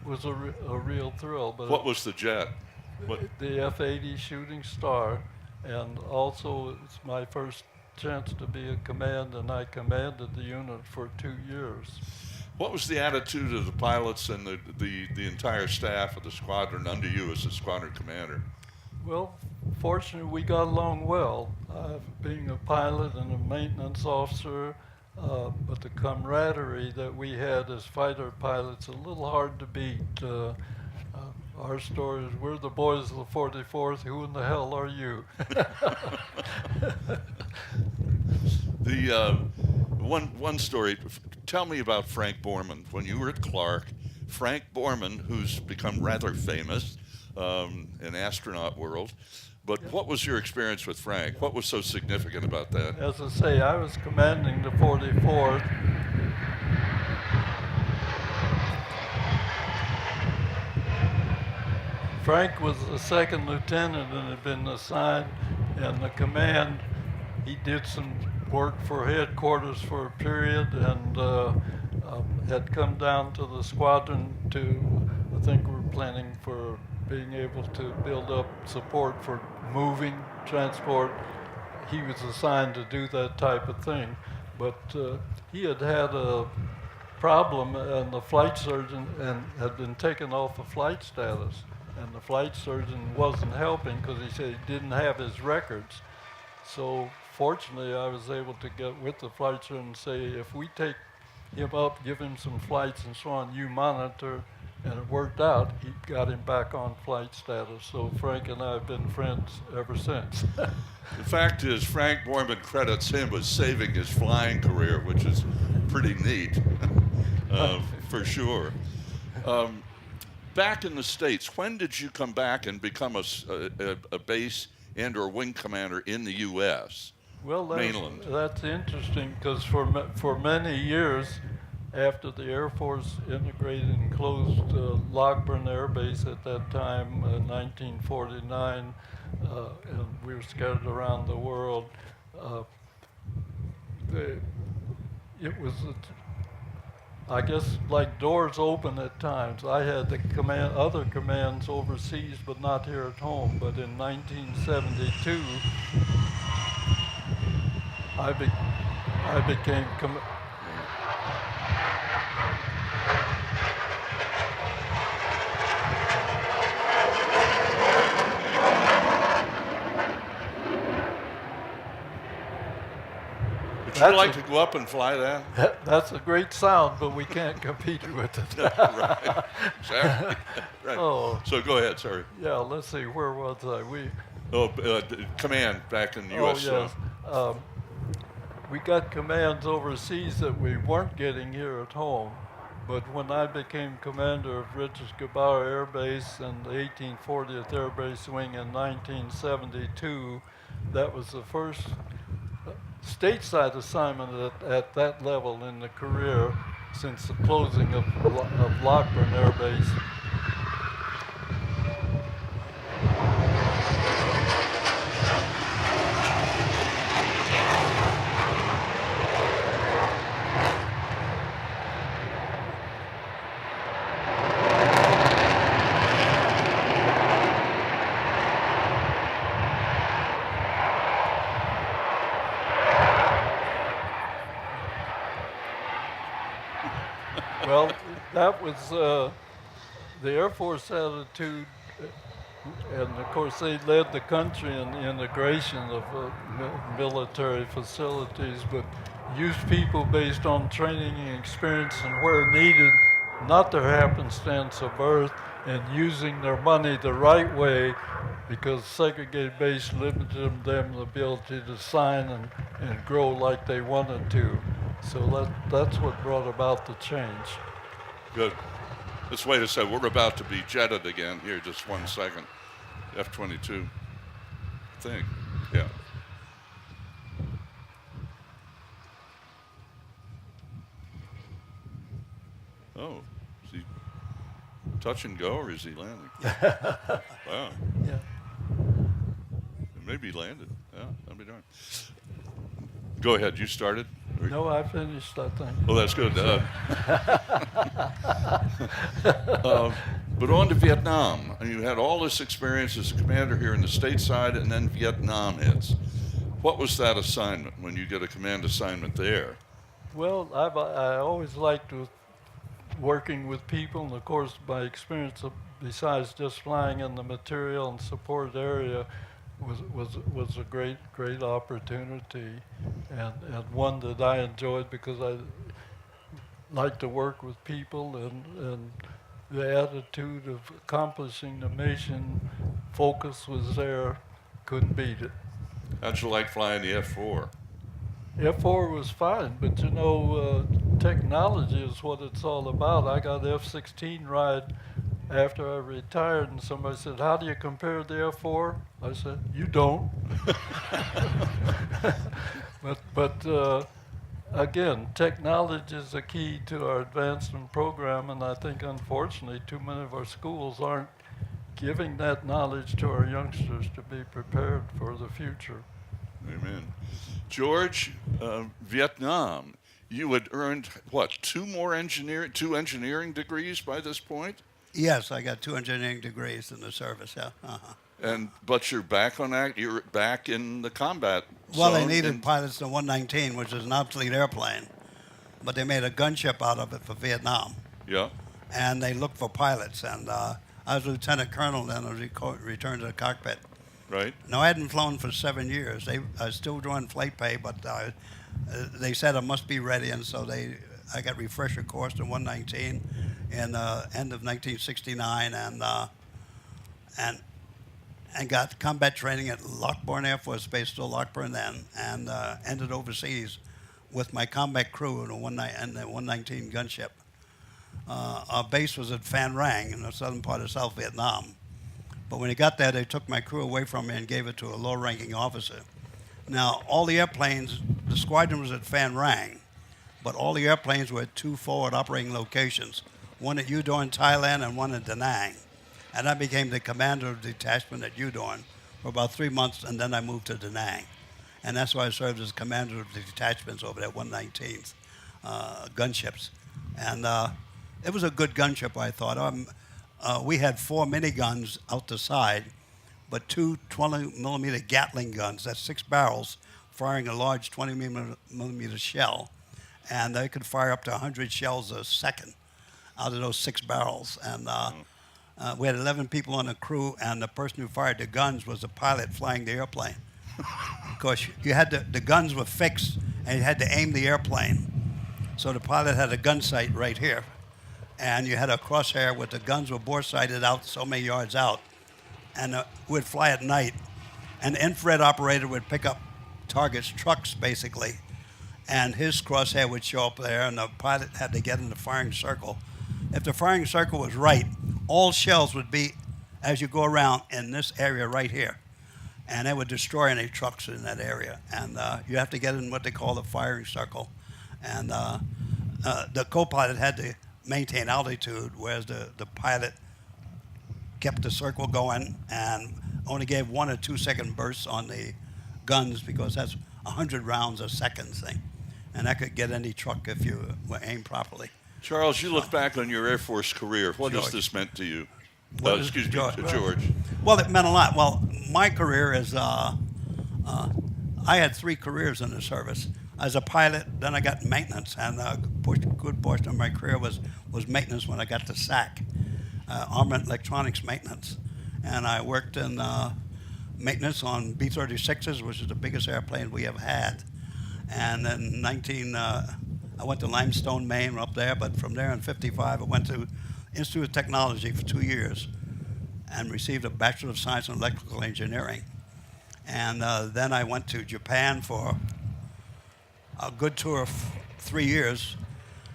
S2: was a real thrill. But
S3: what was the jet?
S2: The F-80 Shooting Star, and also it's my first chance to be a command, and I commanded the unit for 2 years.
S3: What was the attitude of the pilots and the entire staff of the squadron under you as the squadron commander?
S2: Well, fortunately, we got along well. Being a pilot and a maintenance officer, but the camaraderie that we had as fighter pilots, a little hard to beat. Our story is, we're the boys of the 44th, who in the hell are you?
S3: The one story, tell me about Frank Borman. When you were at Clark, Frank Borman, who's become rather famous in astronaut world, but what was your experience with Frank? What was so significant about that?
S2: As I say, I was commanding the 44th. Frank was a second lieutenant and had been assigned in the command. He did some work for headquarters for a period and had come down to the squadron to, I think we're planning for being able to build up support for moving transport. He was assigned to do that type of thing, but he had a problem, and the flight surgeon had been taken off of flight status, and the flight surgeon wasn't helping because he said he didn't have his records. So fortunately, I was able to get with the flight surgeon and say, if we take him up, give him some flights and so on, you monitor, and it worked out. He got him back on flight status. So Frank and I have been friends ever since.
S3: The fact is, Frank Borman credits him with saving his flying career, which is pretty neat, for sure. Back in the States, when did you come back and become a base and or wing commander in the U.S.?
S2: Well,
S3: mainland?
S2: That's interesting, because for many years, after the Air Force integrated and closed Lockburn Air Base at that time, 1949, and we were scattered around the world, it was, I guess, like doors open at times. I had the other commands overseas, but not here at home. But in 1972, I became
S3: Would you like to go up and fly that?
S2: That's a great sound, but we can't compete with it.
S3: Right. Exactly. Right.
S2: Oh.
S3: So go ahead, sorry.
S2: Yeah, let's see, where was I?
S3: Command back in the
S2: Oh,
S3: U.S.
S2: yes. We got commands overseas that we weren't getting here at home. But when I became commander of Richards-Gebaur Air Base and the 1840th Air Base Wing in 1972, that was the first stateside assignment at that level in the career since the closing of Lockburn Air Base. Well, that was the Air Force attitude, and of course they led the country in the integration of military facilities, but used people based on training and experience and where needed, not their happenstance of birth, and using their money the right way, because segregated base limited them the ability to sign and grow like they wanted to. So that's what brought about the change.
S3: Good. Let's wait a second. We're about to be jetted again here. Just 1 second. F-22 thing. Yeah. Oh, is he touch and go, or is he landing? Wow.
S2: Yeah.
S3: Maybe he landed. Yeah, that'll be darn. Go ahead. You started?
S2: No, I finished, I think.
S3: Oh, that's good. But on to Vietnam. And you had all this experience as a commander here in the stateside, and then Vietnam hits. What was that assignment when you get a command assignment there?
S2: Well, I always liked working with people, and of course, my experience besides just flying in the material and support area was a great opportunity, and one that I enjoyed because I like to work with people, and the attitude of accomplishing the mission, focus was there, couldn't beat it.
S3: How'd you like flying the F-4?
S2: F-4 was fine, but you know, technology is what it's all about. I got F-16 ride after I retired, and somebody said, "How do you compare the F-4?" I said, "You don't." But again, technology is the key to our advancement program, and I think unfortunately too many of our schools aren't giving that knowledge to our youngsters to be prepared for the future.
S3: Amen. George, Vietnam, you had earned, what, two engineering degrees by this point?
S4: Yes, I got 2 engineering degrees in the service, yeah.
S3: But you're back on that. You're back in the combat
S4: Well, they
S3: zone
S4: needed pilots in 119, which is an obsolete airplane, but they made a gunship out of it for Vietnam.
S3: Yeah.
S4: And they looked for pilots, and I was lieutenant colonel then. I was returned to the cockpit,
S3: right?
S4: No, I hadn't flown for 7 years. I was still doing flight pay, but they said I must be ready, and so I got refresher course in 119 in end of 1969, and got combat training at Lockbourne Air Force Base, still Lockbourne then, and ended overseas with my combat crew in the 119 gunship. Our base was at Phan Rang in the southern part of South Vietnam. But when he got there, they took my crew away from me and gave it to a low-ranking officer. Now, all the airplanes, the squadron was at Phan Rang, but all the airplanes were at 2 forward operating locations, one at Udon, Thailand, and one at Da Nang. And I became the commander of the detachment at Udon for about 3 months, and then I moved to Da Nang. And that's why I served as commander of the detachments over there, 119th gunships. And it was a good gunship, I thought. We had 4 miniguns out the side, but 2 20-millimeter Gatling guns, that's 6 barrels, firing a large 20-millimeter shell. And they could fire up to 100 shells a second out of those 6 barrels. And we had 11 people on the crew, and the person who fired the guns was the pilot flying the airplane. Because the guns were fixed, and you had to aim the airplane. So the pilot had a gun sight right here, and you had a crosshair with the guns were bore sighted out so many yards out, and we'd fly at night, and the infrared operator would pick up targets, trucks basically, and his crosshair would show up there, and the pilot had to get in the firing circle. If the firing circle was right, all shells would be, as you go around, in this area right here. And they would destroy any trucks in that area. And you have to get in what they call the firing circle. And the co-pilot had to maintain altitude, whereas the pilot kept the circle going and only gave 1 or 2 second bursts on the guns, because that's 100 rounds a second thing. And that could get any truck if you were aimed properly.
S3: Charles, you look back on your Air Force career. What has this meant to you? Excuse me, George.
S4: Well, it meant a lot. Well, my career is, I had 3 careers in the service. As a pilot, then I got maintenance, and a good portion of my career was maintenance when I got to SAC, Armament Electronics Maintenance. And I worked in maintenance on B-36s, which is the biggest airplane we have had. And then I went to Limestone, Maine, up there, but from there in 55, I went to Institute of Technology for 2 years and received a Bachelor of Science in Electrical Engineering. And then I went to Japan for a good tour of 3 years,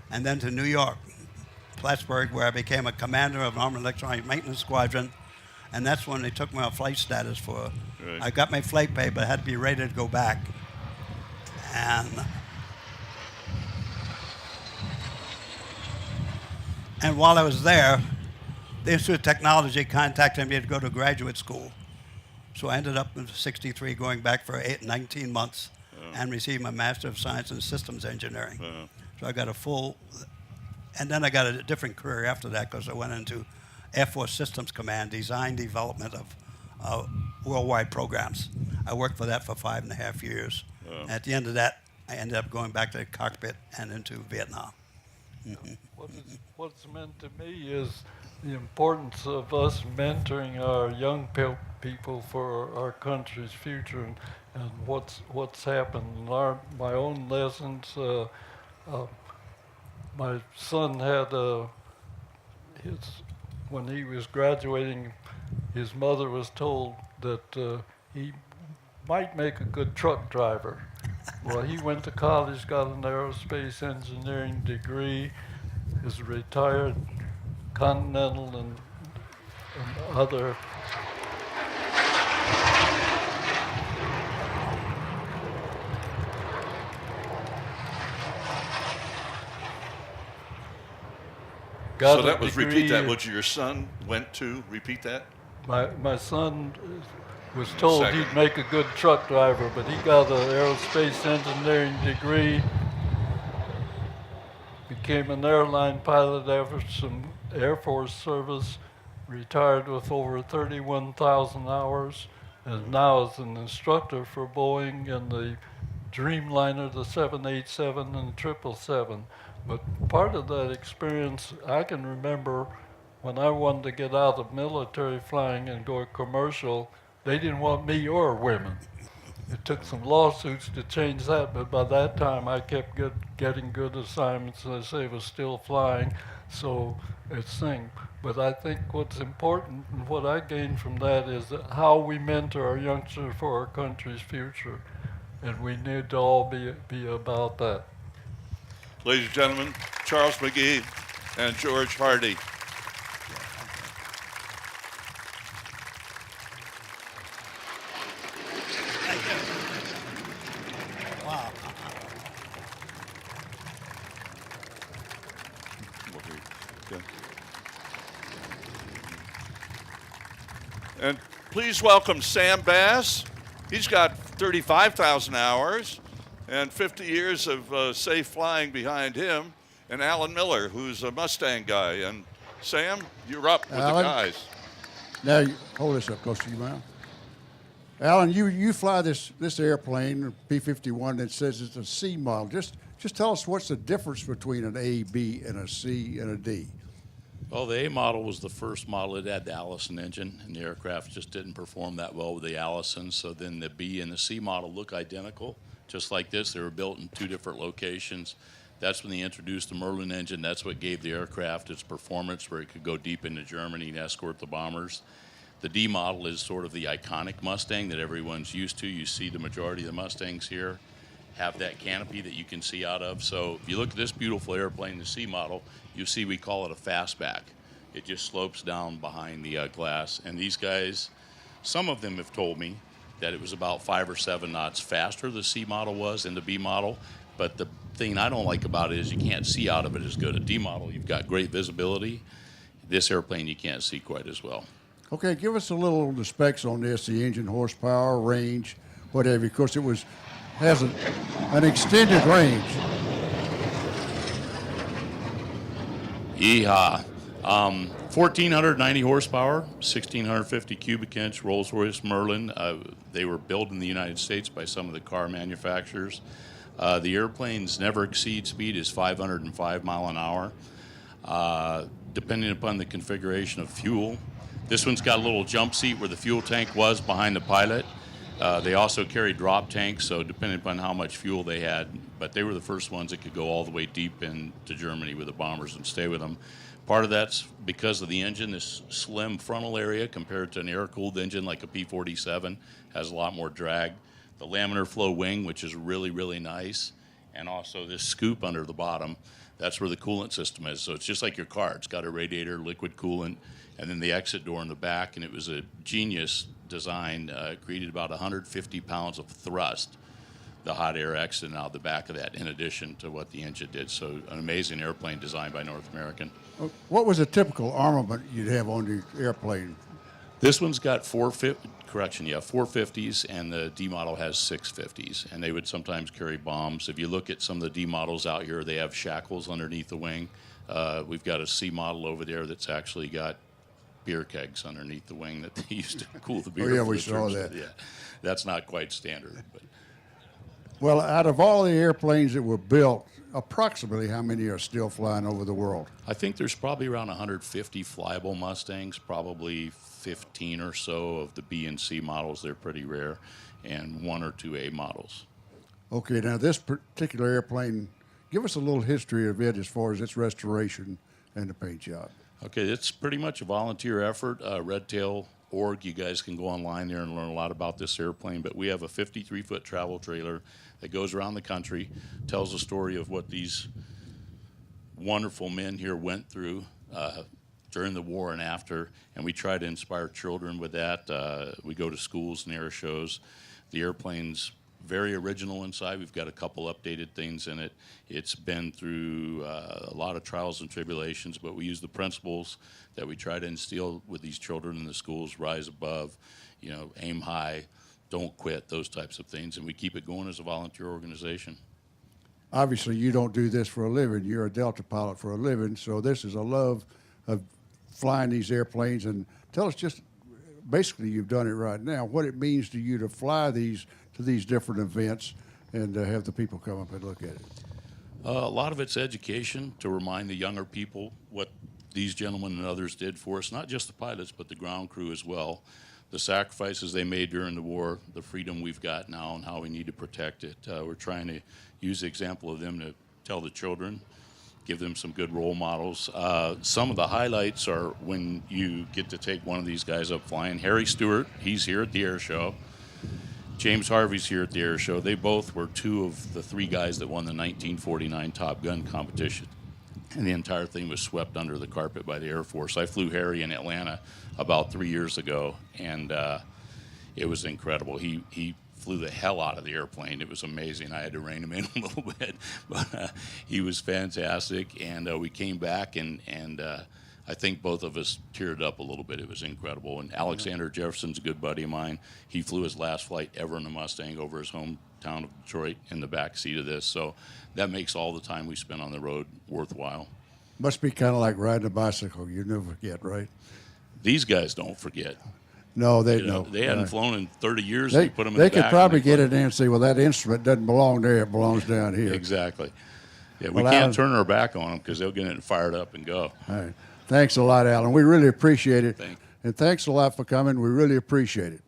S4: and then to New York, Plattsburgh, where I became a commander of an Armored Electronic Maintenance Squadron, and that's when they took me on flight status for. Right. I got my flight pay, but I had to be ready to go back. And while I was there, the Institute of Technology contacted me to go to graduate school. So I ended up in 63 going back for 19 months and received my Master of Science in Systems Engineering. So I got a full, and then I got a different career after that, because I went into Air Force Systems Command, design development of worldwide programs. I worked for that for 5.5 years. At the end of that, I ended up going back to the cockpit and into Vietnam. Mm-hmm.
S2: What's meant to me is the importance of us mentoring our young people for our country's future, and what's happened. My own lessons. My son had when he was graduating, his mother was told that he might make a good truck driver. Well, he went to college, got an aerospace engineering degree, is retired Continental and other.
S3: So that was, repeat that, what your son went to, repeat that?
S2: My son was told he'd make a good truck driver, but he got an aerospace engineering degree, became an airline pilot after some Air Force service, retired with over 31,000 hours, and now is an instructor for Boeing and the Dreamliner, the 787 and 777. But part of that experience, I can remember when I wanted to get out of military flying and go commercial, they didn't want me or women. It took some lawsuits to change that, but by that time I kept getting good assignments, and I say it was still flying, so it's thing. But I think what's important and what I gained from that is that how we mentor our youngsters for our country's future, and we need to all be about that.
S3: Ladies and gentlemen, Charles McGee and George Hardy.
S4: Thank you. Wow.
S3: And please welcome Sam Bass. He's got 35,000 hours and 50 years of safe flying behind him, and Alan Miller, who's a Mustang guy. And Sam, you're up with
S5: Alan,
S3: the guys.
S5: Now, hold this up close to your mouth. Alan, you fly this airplane, P-51, that says it's a C model. Just tell us what's the difference between an A, B, and a C and a D.
S6: Well, the A model was the first model. It had the Allison engine, and the aircraft just didn't perform that well with the Allison. So then the B and the C model look identical, just like this. They were built in two different locations. That's when they introduced the Merlin engine. That's what gave the aircraft its performance, where it could go deep into Germany and escort the bombers. The D model is sort of the iconic Mustang that everyone's used to. You see the majority of the Mustangs here have that canopy that you can see out of. So if you look at this beautiful airplane, the C model, you see we call it a fastback. It just slopes down behind the glass. And these guys, some of them have told me that it was about 5 or 7 knots faster, the C model was, than the B model. But the thing I don't like about it is you can't see out of it as good. A D model, you've got great visibility. This airplane, you can't see quite as well.
S5: Okay, give us a little the specs on this, the engine horsepower, range, whatever. Of course, has an extended range.
S6: Yeehaw. 1,490 horsepower, 1,650 cubic inch Rolls-Royce Merlin. They were built in the United States by some of the car manufacturers. The airplane's never exceed speed is 505 mile an hour. Depending upon the configuration of fuel. This one's got a little jump seat where the fuel tank was behind the pilot. They also carry drop tanks, so depending upon how much fuel they had, but they were the first ones that could go all the way deep into Germany with the bombers and stay with them. Part of that's because of the engine, this slim frontal area compared to an air-cooled engine like a P-47 has a lot more drag. The laminar flow wing, which is really, really nice, and also this scoop under the bottom, that's where the coolant system is. So it's just like your car. It's got a radiator, liquid coolant, and then the exit door in the back, and it was a genius design, created about 150 pounds of thrust, the hot air exiting out the back of that, in addition to what the engine did. So an amazing airplane designed by North American.
S5: What was a typical armament you'd have on the airplane?
S6: This one's got 450s, and the D model has 650s, and they would sometimes carry bombs. If you look at some of the D models out here, they have shackles underneath the wing. We've got a C model over there that's actually got beer kegs underneath the wing that they used to cool the beer.
S5: Oh, yeah,
S6: for
S5: we
S6: the
S5: saw
S6: troops
S5: that.
S6: with. Yeah, that's not quite standard. But
S5: Well, out of all the airplanes that were built, approximately how many are still flying over the world?
S6: I think there's probably around 150 flyable Mustangs, probably 15 or so of the B and C models. They're pretty rare, and 1 or 2 A models.
S5: Okay, now this particular airplane, give us a little history of it as far as its restoration and the paint job.
S6: Okay, it's pretty much a volunteer effort. Redtail.org, you guys can go online there and learn a lot about this airplane. But we have a 53-foot travel trailer that goes around the country, tells the story of what these wonderful men here went through during the war and after. And we try to inspire children with that. We go to schools and air shows. The airplane's very original inside. We've got a couple updated things in it. It's been through a lot of trials and tribulations, but we use the principles that we try to instill with these children in the schools: rise above, aim high, don't quit, those types of things, and we keep it going as a volunteer organization.
S5: Obviously, you don't do this for a living. You're a Delta pilot for a living, so this is a love of flying these airplanes. And tell us just, basically, you've done it right now, what it means to you to fly these to these different events and have the people come up and look at it.
S6: A lot of it's education, to remind the younger people what these gentlemen and others did for us, not just the pilots, but the ground crew as well. the sacrifices they made during the war, the freedom we've got now, and how we need to protect it. We're trying to use the example of them to tell the children, give them some good role models. Some of the highlights are when you get to take one of these guys up flying. Harry Stewart, he's here at the air show. James Harvey's here at the air show. They both were two of the three guys that won the 1949 Top Gun competition. And the entire thing was swept under the carpet by the Air Force. I flew Harry in Atlanta about 3 years ago, and it was incredible. He flew the hell out of the airplane. It was amazing. I had to rein him in a little bit, but he was fantastic. And we came back, and I think both of us teared up a little bit. It was incredible. And Alexander Jefferson's a good buddy of mine. He flew his last flight ever in a Mustang over his hometown of Detroit in the back seat of this. So that makes all the time we spent on the road worthwhile.
S5: Must be kind of like riding a bicycle. You never forget, right?
S6: These guys don't forget.
S5: No, they
S6: You know,
S5: know.
S6: they hadn't flown in 30 years.
S5: They,
S6: and you put them in
S5: they
S6: the
S5: could
S6: back
S5: probably
S6: and they
S5: get
S6: flew.
S5: it in and say, well, that instrument doesn't belong there. It belongs down here.
S6: Exactly. Yeah, we
S5: Well,
S6: can't
S5: Alan-
S6: turn our back on them because they'll get it fired up and go.
S5: All right. Thanks a lot, Alan. We really appreciate it.
S6: Thank you.
S5: And thanks a lot for coming. We really appreciate it.